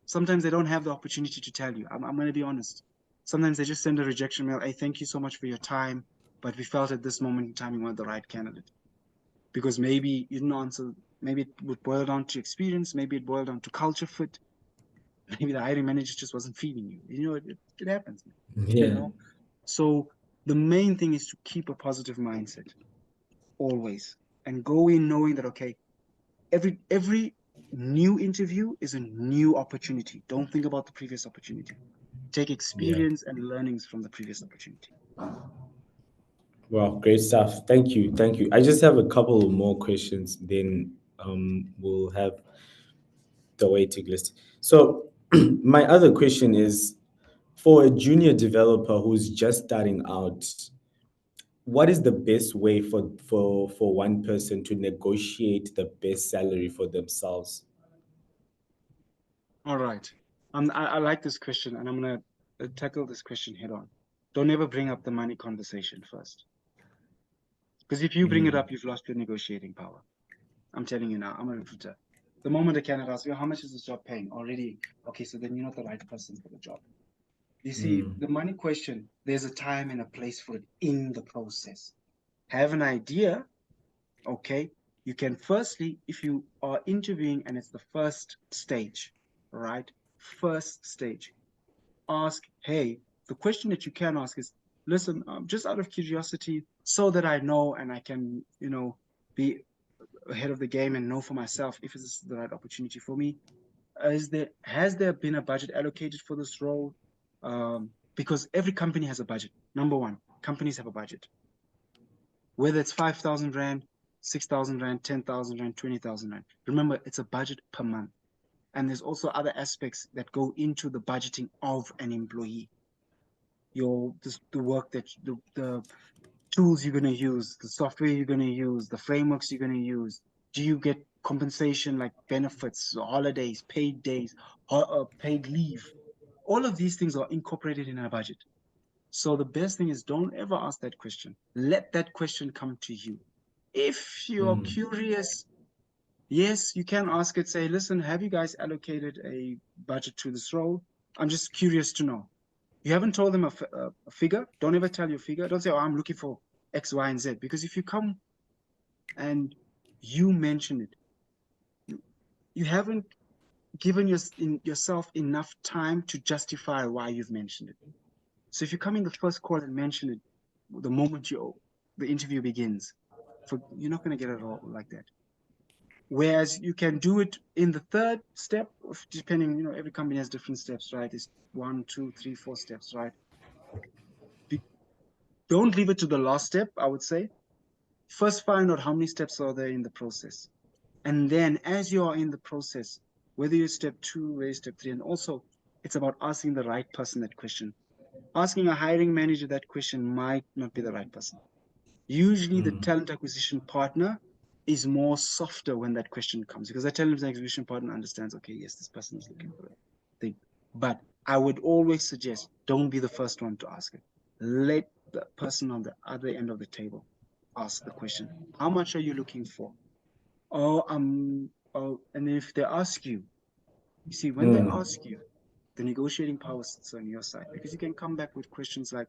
Sometimes they don't have the opportunity to tell you. I'm going to be honest. Sometimes they just send a rejection mail. Hey, thank you so much for your time, but we felt at this moment in time you weren't the right candidate. Because maybe you didn't answer, maybe it would boil down to experience, maybe it boiled down to culture fit, maybe the hiring manager just wasn't feeding you. You know, it happens, you Yeah. know. So the main thing is to keep a positive mindset always and go in knowing that okay, every new interview is a new opportunity. Don't think about the previous opportunity. Take Yeah. experience and learnings from the previous opportunity. Wow, great stuff. Thank you. Thank you. I just have a couple more questions, then we'll have the waiting list. So my other question is for a junior developer who's just starting out, what is the best way for one person to negotiate the best salary for themselves? All right. I like this question, and I'm gonna tackle this question head on. Don't ever bring up the money conversation first, because if you bring it Mm, up, you've lost your negotiating power. I'm telling you now. I'm a recruiter. The moment a candidate asks you, how much is this job paying? Already, okay, so then you're not the right person for the job. You see, mm, the money question, there's a time and a place for it in the process. Have an idea, okay? You can firstly, if you are interviewing and it's the first stage, right? First stage, ask, hey, the question that you can ask is, listen, just out of curiosity, so that I know and I can, be ahead of the game and know for myself if this is the right opportunity for me. Has there been a budget allocated for this role? Because every company has a budget. Number one, companies have a budget, whether it's 5,000 rand, 6,000 rand, 10,000 rand, 20,000 rand. Remember, it's a budget per month. And there's also other aspects that go into the budgeting of an employee. The work that the tools you're going to use, the software you're going to use, the frameworks you're going to use. Do you get compensation like benefits, holidays, paid days, paid leave? All of these things are incorporated in our budget. So the best thing is don't ever ask that question. Let that question come to you. If you're mm, curious, yes, you can ask it. Say, listen, have you guys allocated a budget to this role? I'm just curious to know. You haven't told them a figure. Don't ever tell your figure. Don't say, oh, I'm looking for X, Y, and Z. Because if you come and you mention it, you haven't given yourself enough time to justify why you've mentioned it. So if you come in the first call and mention it, the moment the interview begins, you're not going to get it all like that. Whereas you can do it in the third step, depending, every company has different steps, right? It's 1, 2, 3, 4 steps, right? Don't leave it to the last step, I would say. First, find out how many steps are there in the process. And then as you are in the process, whether you're step two, whether you're step three, and also it's about asking the right person that question. Asking a hiring manager that question might not be the right person. Usually the mm, talent acquisition partner is more softer when that question comes because the talent acquisition partner understands, okay, yes, this person is looking for that thing. But I would always suggest don't be the first one to ask it. Let the person on the other end of the table ask the question. How much are you looking for? And if they ask you, see, when they mm, ask you, the negotiating power sits on your side because you can come back with questions like,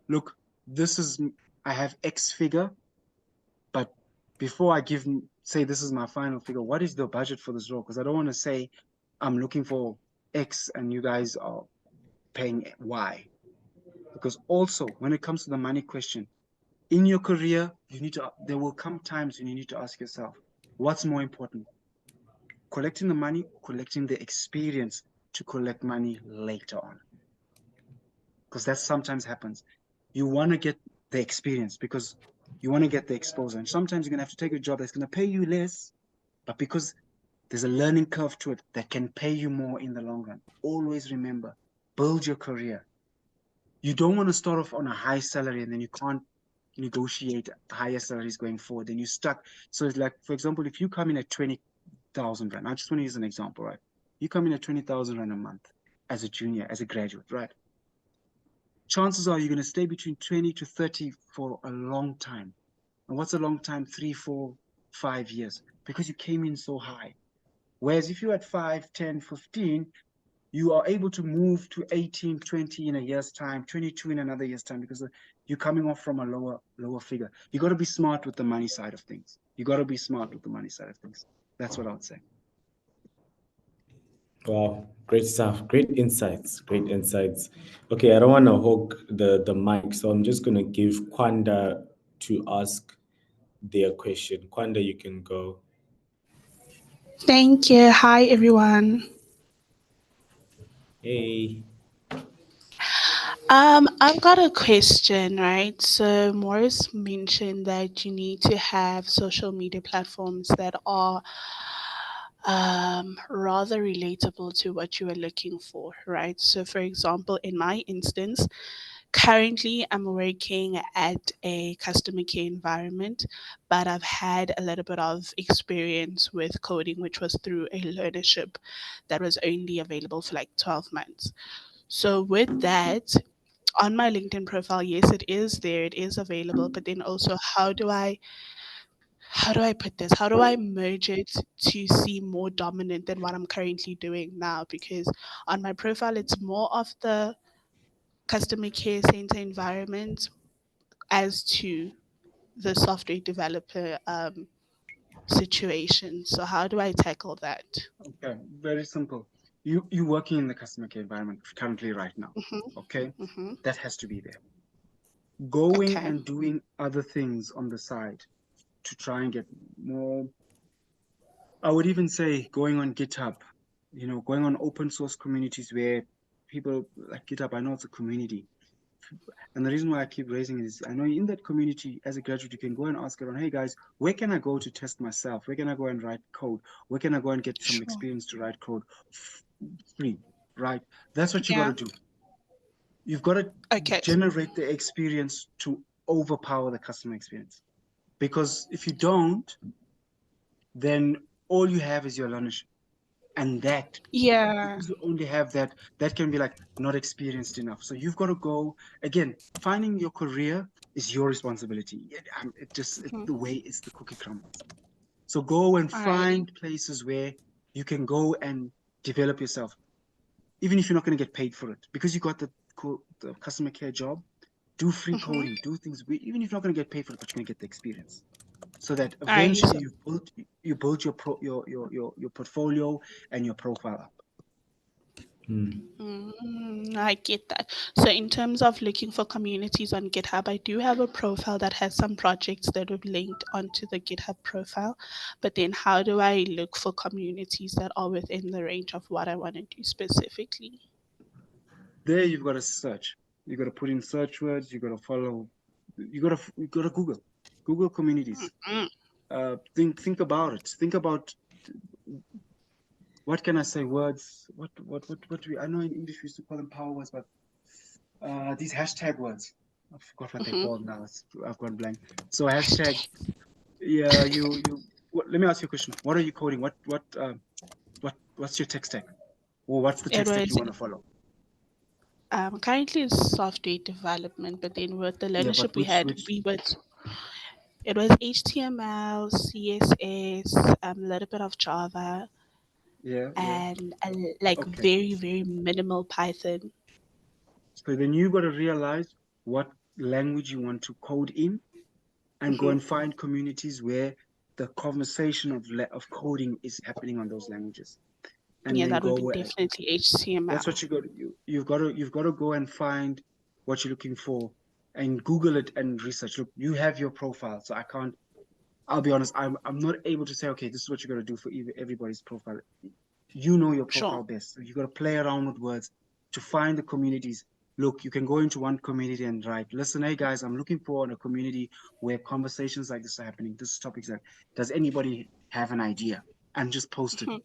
look, this is, I have X figure, but before I say this is my final figure, what is the budget for this role? Because I don't want to say I'm looking for X and you guys are paying Y. Because also, when it comes to the money question, in your career, there will come times when you need to ask yourself, what's more important? Collecting the money, collecting the experience to collect money later on. Because that sometimes happens. You want to get the experience because you want to get the exposure. And sometimes you're going to have to take a job that's going to pay you less, but because there's a learning curve to it that can pay you more in the long run. Always remember, build your career. You don't want to start off on a high salary and then you can't negotiate higher salaries going forward, then you're stuck. So it's like, for example, if you come in at 20,000 rand, I just want to use an example, right? You come in at 20,000 rand a month as a junior, as a graduate, right? Chances are you're going to stay between 20 to 30 for a long time. And what's a long time? 3, 4, 5 years, because you came in so high. Whereas if you're at 5, 10, 15, you are able to move to 18, 20 in a year's time, 22 in another year's time, because you're coming off from a lower figure. You got to be smart with the money side of things. You got to be smart with the money side of things. That's what I would say. Wow, great stuff. Great insights. Great insights. Okay, I don't want to hog the mic, so I'm just gonna give Kwanda to ask their question. Kwanda, you can go. Thank you. Hi, everyone. Hey. I've got a question, right? So Morris mentioned that you need to have social media platforms that are rather relatable to what you are looking for, right? So, for example, in my instance, currently I'm working at a customer care environment, but I've had a little bit of experience with coding, which was through a learnership that was only available for like 12 months. So, with that, on my LinkedIn profile, yes, it is there, it is available, but then also how do I put this? How do I merge it to seem more dominant than what I'm currently doing now? Because on my profile, it's more of the customer care center environment as to the software developer situation. So how do I tackle that? Okay, very simple. You working in the customer care environment currently right now. Mm-hmm. Okay, Mm-hmm. that has to be there. Going Okay. and doing other things on the side to try and get more. I would even say going on GitHub, going on open source communities where people like GitHub. I know it's a community. And the reason why I keep raising it is I know in that community, as a graduate, you can go and ask around, hey guys, where can I go to test myself? Where can I go and write code? Where can I go and get some Sure. experience to write code free? Right? That's what you got Yeah. to do. You've got to Okay. generate the experience to overpower the customer experience. Because if you don't, then all you have is your learnership. And that, Yeah. because you only have that, that can be like not experienced enough. So you've got to go again. Finding your career is your responsibility. Mhm. The way it's the cookie crumbles. So go and Alrighty. find places where you can go and develop yourself, even if you're not going to get paid for it, because you got the customer care job. Do free Mm-hmm. coding, do things, even if you're not going to get paid for it, but you're going to get the experience. So that Alrighty. eventually So you build your portfolio and your profile up. I get that. So, in terms of looking for communities on GitHub, I do have a profile that has some projects that have linked onto the GitHub profile. But then, how do I look for communities that are within the range of what I want to do specifically? There you've got to search. You got to put in search words. You got to follow. You got to Google communities. Mm, Think about it. Think about what can I say? Words. What we I know in English we used to call them power words, but these hashtag words. I forgot what they mm-hmm. called now. I've gone blank. So hashtag. Hashtag. Yeah, let me ask you a question. What are you coding? What's your tech stack? Or what's the It tech stack you was want to follow? currently it's software development, but then with the Yeah, but learnership we which had, which? we would it was HTML, CSS, a little bit of Java, Yeah. and like Okay. very very minimal Python. So then you got to realize what language you want to code in, and go Hmm. and find communities where the conversation of coding is happening on those languages, and Yeah, then that would be go. definitely That's HTML. what you've got to go and find what you're looking for, and Google it and research. Look, you have your profile, so I can't. I'll be honest. I'm not able to say, okay, this is what you got to do for everybody's profile. You know your Sure. profile best. So you got to play around with words to find the communities. Look, you can go into one community and write, listen, hey guys, I'm looking for a community where conversations like this are happening. This topic is like, does anybody have an idea? And just post it. Mhm.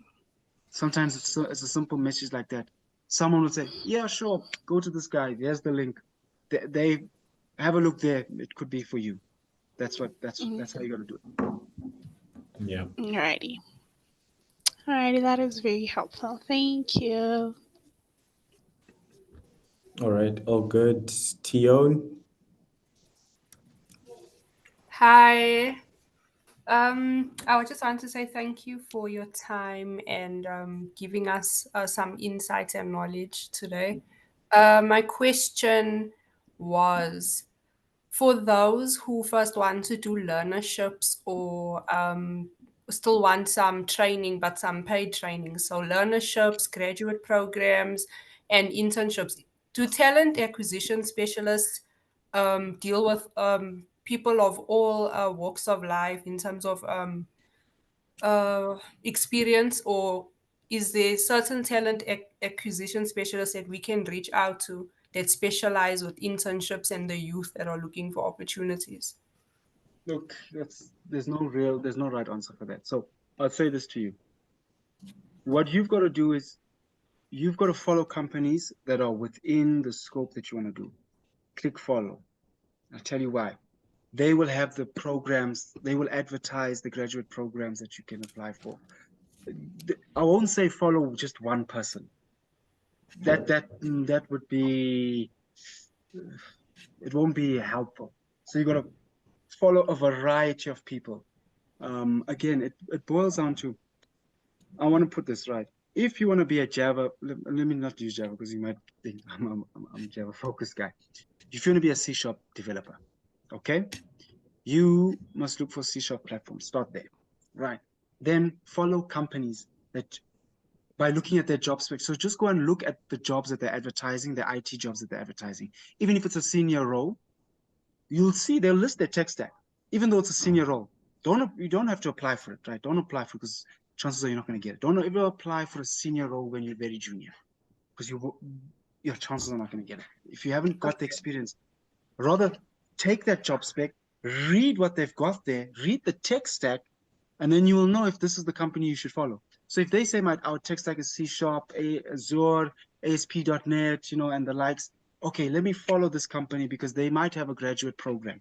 Sometimes it's a simple message like that. Someone will say, yeah, sure, go to this guy. There's the link. They have a look there. It could be for you. That's how you got to do it. Yeah. Alrighty. Alrighty, that is very helpful. Thank you. All right. All good. Tion. Hi. I would just want to say thank you for your time and giving us some insight and knowledge today. My question was for those who first want to do learnerships or still want some training, but some paid training. So, learnerships, graduate programs, and internships. Do talent acquisition specialists deal with people of all walks of life in terms of experience, or is there certain talent acquisition specialists that we can reach out to that specialize with internships and the youth that are looking for opportunities? Look, there's no right answer for that. So I'll say this to you. What you've got to do is you've got to follow companies that are within the scope that you want to do. Click follow. I'll tell you why. They will have the programs, they will advertise the graduate programs that you can apply for. I won't say follow just one person. That would be, it won't be helpful. So you got to follow a variety of people. Again, it boils down to, I want to put this right. If you want to be a Java, let me not use Java because you might think I'm a Java focused guy. If you want to be a C# developer, okay, you must look for C# platforms. Start there, right? Then follow companies that by looking at their job specs. So just go and look at the jobs that they're advertising, the IT jobs that they're advertising. Even if it's a senior role, you'll see they'll list their tech stack, even though it's a senior role. You don't have to apply for it, right? Don't apply for it because chances are you're not going to get it. Don't ever apply for a senior role when you're very junior because your chances are not going to get it. If you haven't got the experience, rather take that job spec, read what they've got there, read the tech stack, and then you will know if this is the company you should follow. So if they say our tech stack is C#, Azure, ASP.NET, and the likes, okay, let me follow this company because they might have a graduate program.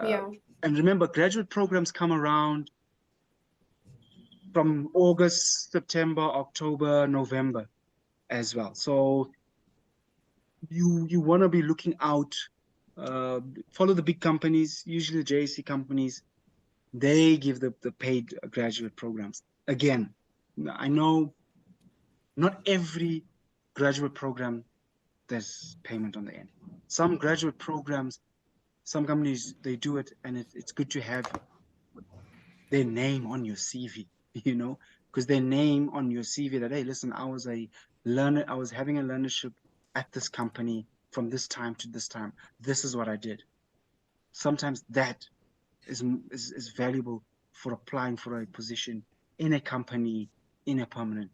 Yeah. And remember, graduate programs come around from August, September, October, November as well. So you want to be looking out, follow the big companies, usually the JAC companies. They give the paid graduate programs. Again, I know not every graduate program there's payment on the end. Some graduate programs, some companies, they do it, and it's good to have their name on your CV, because their name on your CV that, hey, listen, I was a learner, I was having a learnership at this company from this time to this time. This is what I did. Sometimes that is valuable for applying for a position in a company in a permanent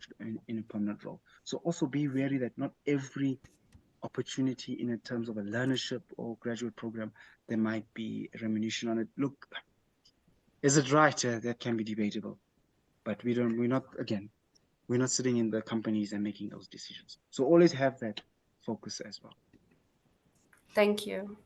role. So also be wary that not every opportunity in terms of a learnership or graduate program, there might be a remuneration on it. Look, is it right? That can be debatable, but we're not sitting in the companies and making those decisions. So always have that focus as well. Thank you.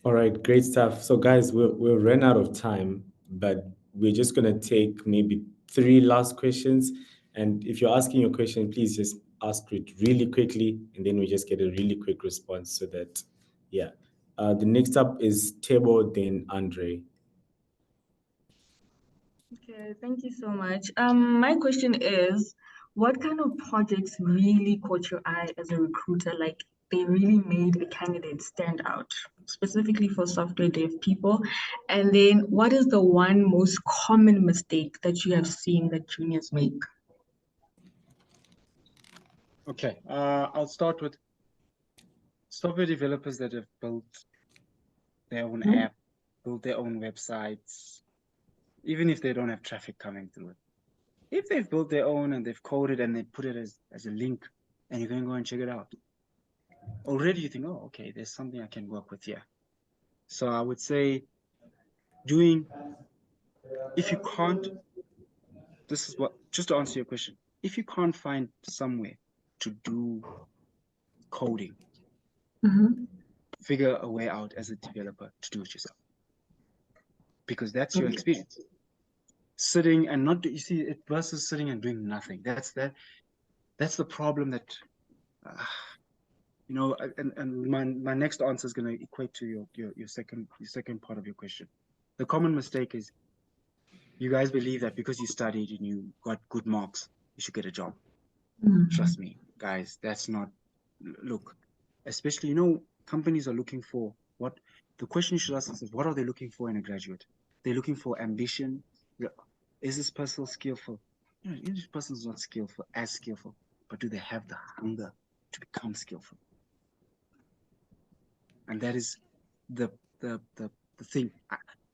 All right, great stuff. So, guys, we'll run out of time, but we're just gonna take maybe 3 last questions. And if you're asking your question, please just ask it really quickly, and then we just get a really quick response so that, yeah. The next up is Tebo, then Andre. Okay, thank you so much. My question is, what kind of projects really caught your eye as a recruiter? Like they really made a candidate stand out, specifically for software dev people. And then what is the one most common mistake that you have seen that juniors make? Okay, I'll start with software developers that have built their own app, built their own websites, even if they don't have traffic coming through it. If they've built their own and they've coded and they put it as a link and you can go and check it out, already you think, oh, okay, there's something I can work with here. So I would say if you can't, just to answer your question, if you can't find somewhere to do coding, Mhm. Figure a way out as a developer to do it yourself, because that's your experience. Sitting and not, you see, it versus sitting and doing nothing. That's the problem that, you know. And my next answer is going to equate to your second part of your question. The common mistake is you guys believe that because you studied and you got good marks, you should get a job. Mhm. Trust me, guys, that's not. Look, especially, you know, companies are looking for what. The question you should ask yourself: what are they looking for in a graduate? They're looking for ambition. Is this person skillful? You know, this person's not skillful, as skillful, but do they have the hunger to become skillful? And that is the thing.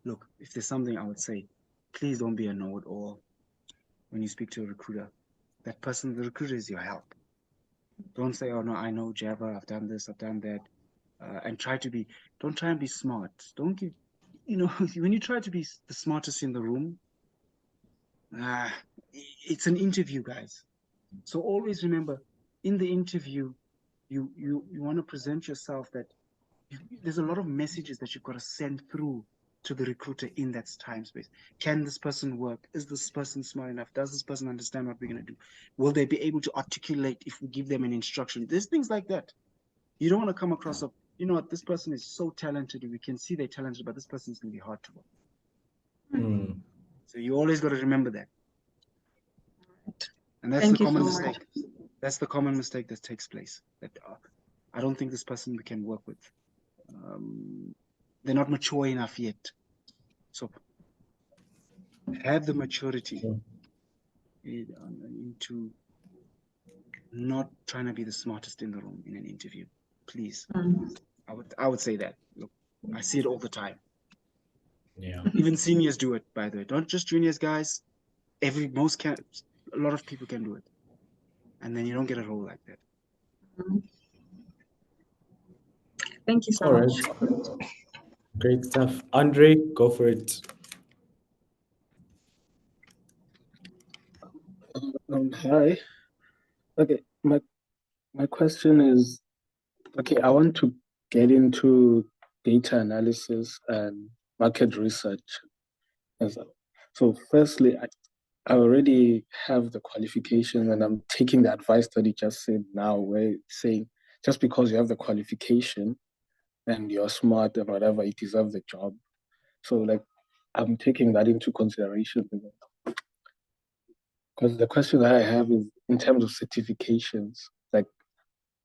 Look, if there's something I would say, please don't be a know-it-all when you speak to a recruiter. That person, the recruiter, is your help. Don't say, "Oh no, I know Java. I've done this. I've done that," and don't try and be smart. Don't give. You know, when you try to be the smartest in the room, it's an interview, guys. So always remember, in the interview, you want to present yourself that there's a lot of messages that you've got to send through to the recruiter in that time space. Can this person work? Is this person smart enough? Does this person understand what we're going to do? Will they be able to articulate if we give them an instruction? There's things like that. You don't want to come across a, you know what, this person is so talented, we can see they're talented, but this person is going to be hard to work. Mm. So you always got to remember that. And that's Thank the you common so mistake. That's the common mistake that takes place. That I don't think this person we can work with. They're not mature enough yet. So have the maturity into not trying to be the smartest in the room in an interview. Please. much. I would say that. Look, I see it all the time. Yeah. Even seniors do it, by the way. Not just juniors, guys. A lot of people can do it. And then you don't get a role like that. Thank you so All right. much. Great stuff. Andre, go for it. Hi. Okay, my question is, okay, I want to get into data analysis and market research. So firstly, I already have the qualification and I'm taking the advice that you just said now, where it's saying just because you have the qualification and you're smart and whatever, you deserve the job. So like I'm taking that into consideration. Because the question that I have is in terms of certifications, like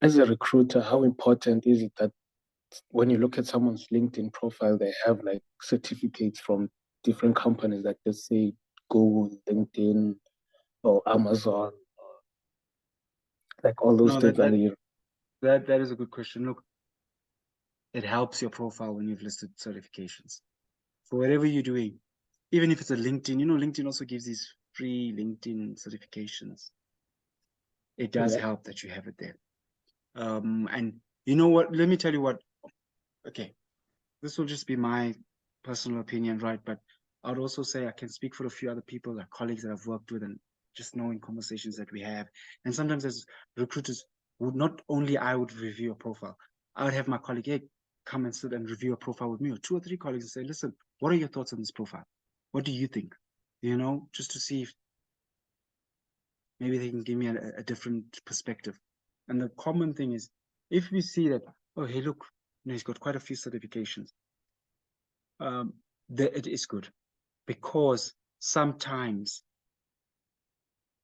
as a recruiter, how important is it that when you look at someone's LinkedIn profile, they have like certificates from different companies, like let's say Google, LinkedIn, or Amazon, like all those No, things. that is a good question. Look, it helps your profile when you've listed certifications. For whatever you're doing, even if it's a LinkedIn, you know, LinkedIn also gives these free LinkedIn certifications. It does help that you have it there. And you know what? Let me tell you what. Okay, this will just be my personal opinion, right? But I'd also say I can speak for a few other people, like colleagues that I've worked with, and just knowing conversations that we have. And sometimes as recruiters, not only I would review a profile, I would have my colleague, hey, come and sit and review a profile with me, or 2 or 3 colleagues, and say, listen, what are your thoughts on this profile? What do you think? You know, just to see if maybe they can give me a different perspective. And the common thing is, if we see that, oh, hey, look, you know, he's got quite a few certifications, it is good, because sometimes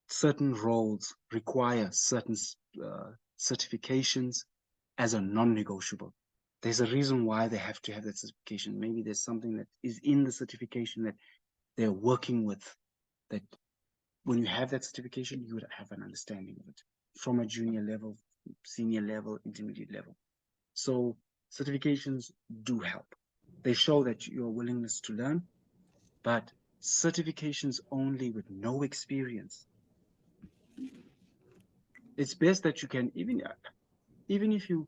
certain roles require certain certifications as a non-negotiable. There's a reason why they have to have that certification. Maybe there's something that is in the certification that they're working with, that when you have that certification, you would have an understanding of it from a junior level, senior level, intermediate level. So certifications do help. They show that your willingness to learn, but certifications only with no experience. It's best that you can, even if you,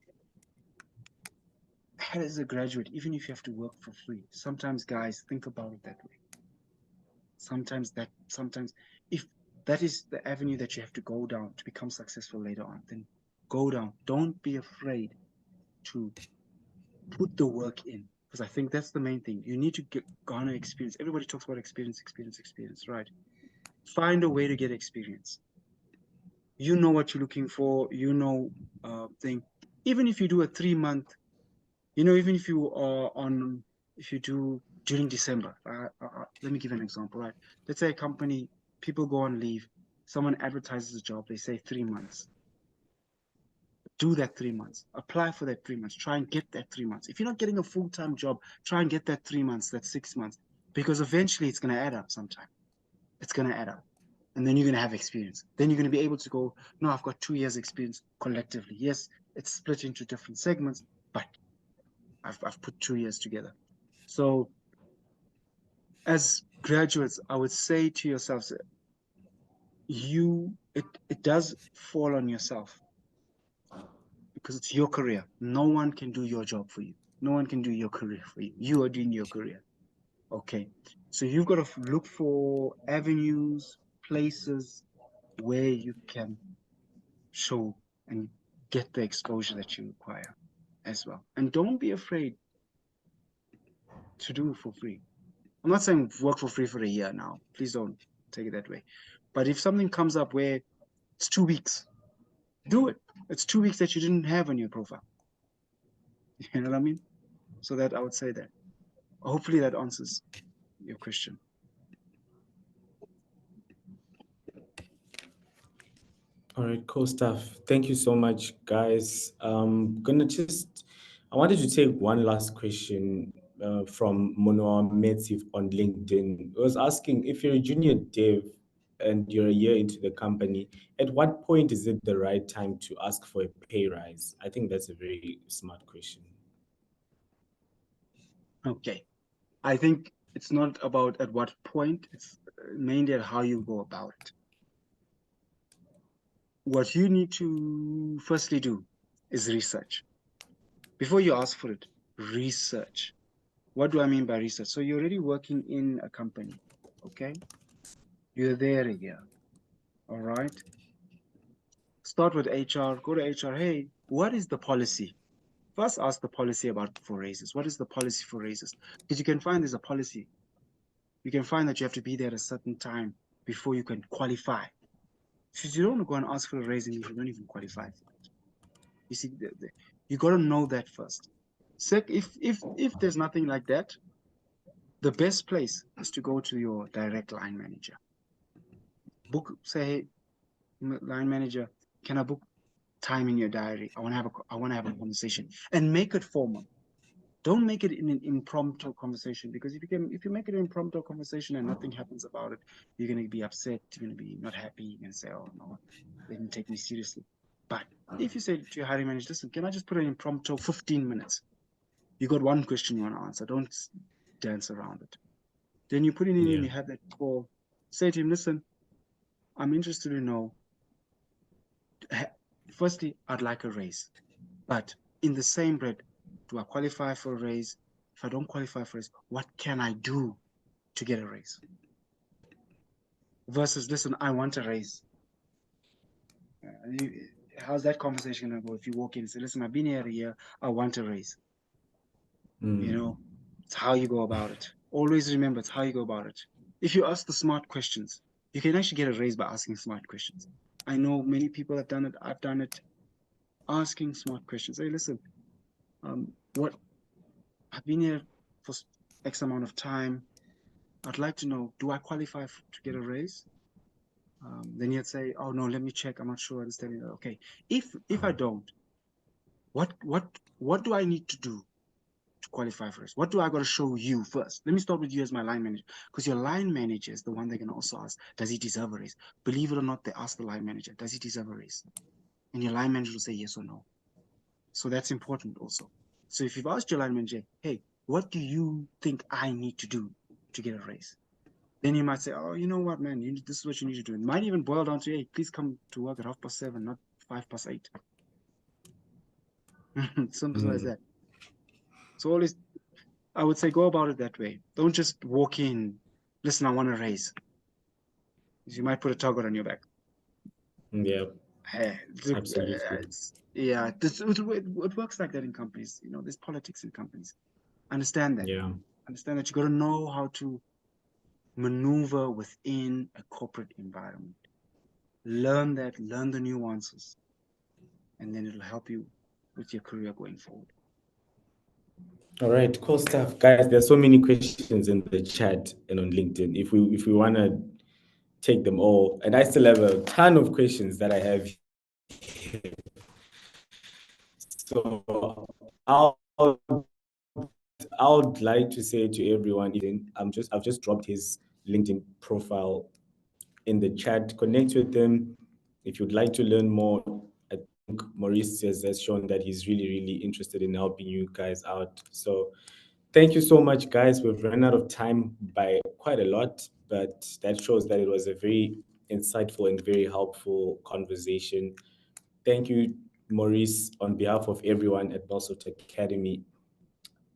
as a graduate, even if you have to work for free, sometimes, guys, think about it that way. Sometimes if that is the avenue that you have to go down to become successful later on, then go down. Don't be afraid to put the work in, because I think that's the main thing. You need to garner experience. Everybody talks about experience, right? Find a way to get experience. You know what you're looking for. You know, thing. Even if you do a 3-month, even if you are if you do during December, let me give an example, right? Let's say a company, people go on leave, someone advertises a job, they say 3 months. Do that 3 months, apply for that 3 months, try and get that 3 months. If you're not getting a full-time job, try and get that 3 months, that 6 months, because eventually it's going to add up sometime. It's going to add up. And then you're going to have experience. Then you're going to be able to go, no, I've got 2 years experience collectively. Yes, it's split into different segments, but I've put 2 years together. So as graduates, I would say to yourselves, it does fall on yourself, because it's your career. No one can do your job for you. No one can do your career for you. You are doing your career. Okay. So you've got to look for avenues, places where you can show and get the exposure that you require as well. And don't be afraid to do it for free. I'm not saying work for free for a year now. Please don't take it that way. But if something comes up where it's 2 weeks, do it. It's 2 weeks that you didn't have on your profile. You know what I mean? So that I would say that. Hopefully that answers your question. All right, cool stuff. Thank you so much, guys. I wanted to take one last question from Monoa Metsiv on LinkedIn. It was asking, if you're a junior dev and you're a year into the company, at what point is it the right time to ask for a pay rise? I think that's a very smart question. Okay. I think it's not about at what point, it's mainly at how you go about it. What you need to firstly do is research. Before you ask for it, research. What do I mean by research? So you're already working in a company, okay? You're there a year, all right? Start with HR, go to HR. Hey, what is the policy? First ask the policy for raises. What is the policy for raises? Because you can find there's a policy. You can find that you have to be there at a certain time before you can qualify. Because you don't want to go and ask for a raise and you don't even qualify for it. You see, you got to know that first. If there's nothing like that, the best place is to go to your direct line manager. Say, hey, line manager, can I book time in your diary? I want to have a conversation, and make it formal. Don't make it in an impromptu conversation, because if you make it an impromptu conversation and nothing happens about it, you're going to be upset. You're going to be not happy. You're going to say, oh no, they didn't take me seriously. But if you say to your hiring manager, listen, can I just put an impromptu 15 minutes? You got one question you want to answer. Don't dance around it. Then you put it in and you have that call. Say to him, listen, I'm interested to know, firstly, I'd like a raise. But in the same breath, do I qualify for a raise? If I don't qualify for a raise, what can I do to get a raise? Versus, listen, I want a raise. How's that conversation going to go if you walk in and say, listen, I've been here a year, I want a raise? It's how you go about it. Always remember, it's how you go about it. If you ask the smart questions, you can actually get a raise by asking smart questions. I know many people have done it. I've done it. Asking smart questions. Hey, listen, I've been here for X amount of time. I'd like to know, do I qualify to get a raise? Then you'd say, oh no, let me check. I'm not sure. I understand. Okay. If I don't, what do I need to do to qualify for this? What do I got to show you first? Let me start with you as my line manager, because your line manager is the one they're going to also ask, does he deserve a raise? Believe it or not, they ask the line manager, does he deserve a raise? And your line manager will say yes or no. So that's important also. So if you've asked your line manager, hey, what do you think I need to do to get a raise? Then you might say, oh, you know what, man, this is what you need to do. It might even boil down to, hey, please come to work at 7:30, not 8:05. Simple as that. So always, I would say, go about it that way. Don't just walk in, listen, I want a raise. You might put a target on your back. Yeah. Absolutely. It works like that in companies. You know, there's politics in companies. Understand that. Yeah. Understand that you got to know how to maneuver within a corporate environment. Learn that, learn the nuances, and then it'll help you with your career going forward. All right, cool stuff, guys. There's so many questions in the chat and on LinkedIn. If we want to take them all, and I still have a ton of questions that I have. So I would like to say to everyone, I've just dropped his LinkedIn profile in the chat. Connect with him if you'd like to learn more. I think Maurice has shown that he's really, really interested in helping you guys out. So thank you so much, guys. We've run out of time by quite a lot, but that shows that it was a very insightful and very helpful conversation. Thank you, Maurice, on behalf of everyone at Melsoft Academy.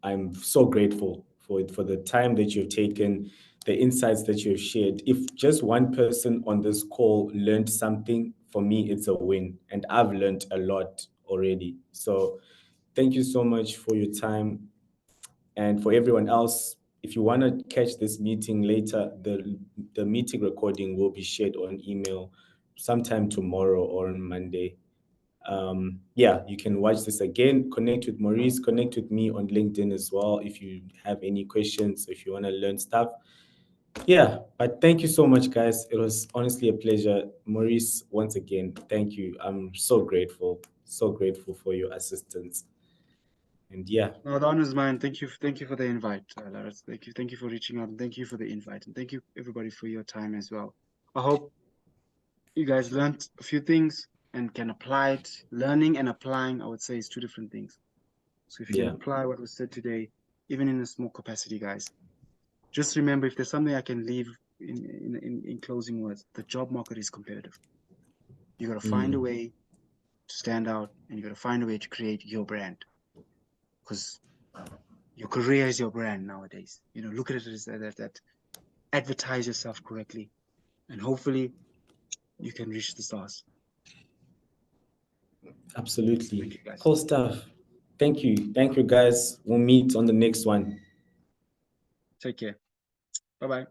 I'm so grateful for the time that you've taken, the insights that you've shared. If just one person on this call learned something, for me, it's a win. And I've learned a lot already. So thank you so much for your time. And for everyone else, if you want to catch this meeting later, the meeting recording will be shared on email sometime tomorrow or on Monday. Yeah, you can watch this again. Connect with Maurice, connect with me on LinkedIn as well if you have any questions, if you want to learn stuff. Yeah, but thank you so much, guys. It was honestly a pleasure. Maurice, once again, thank you. I'm so grateful for your assistance. And yeah, No, the honor is mine. Thank you for the invite, Laris. Thank you for reaching out, and thank you for the invite, and thank you everybody for your time as well. I hope you guys learned a few things and can apply it. Learning and applying, I would say, is two different things. So if you can apply what was said today, even in a small capacity, guys, just remember, if there's something I can leave in closing words, the job market is competitive. You got to find a way to stand out, and you got to find a way to create your brand, because your career is your brand nowadays. You know, look at it as that. Advertise yourself correctly, and hopefully you can reach the stars. absolutely. Thank you, guys. Cool stuff. Thank you, guys. We'll meet on the next one. Take care. Bye-bye.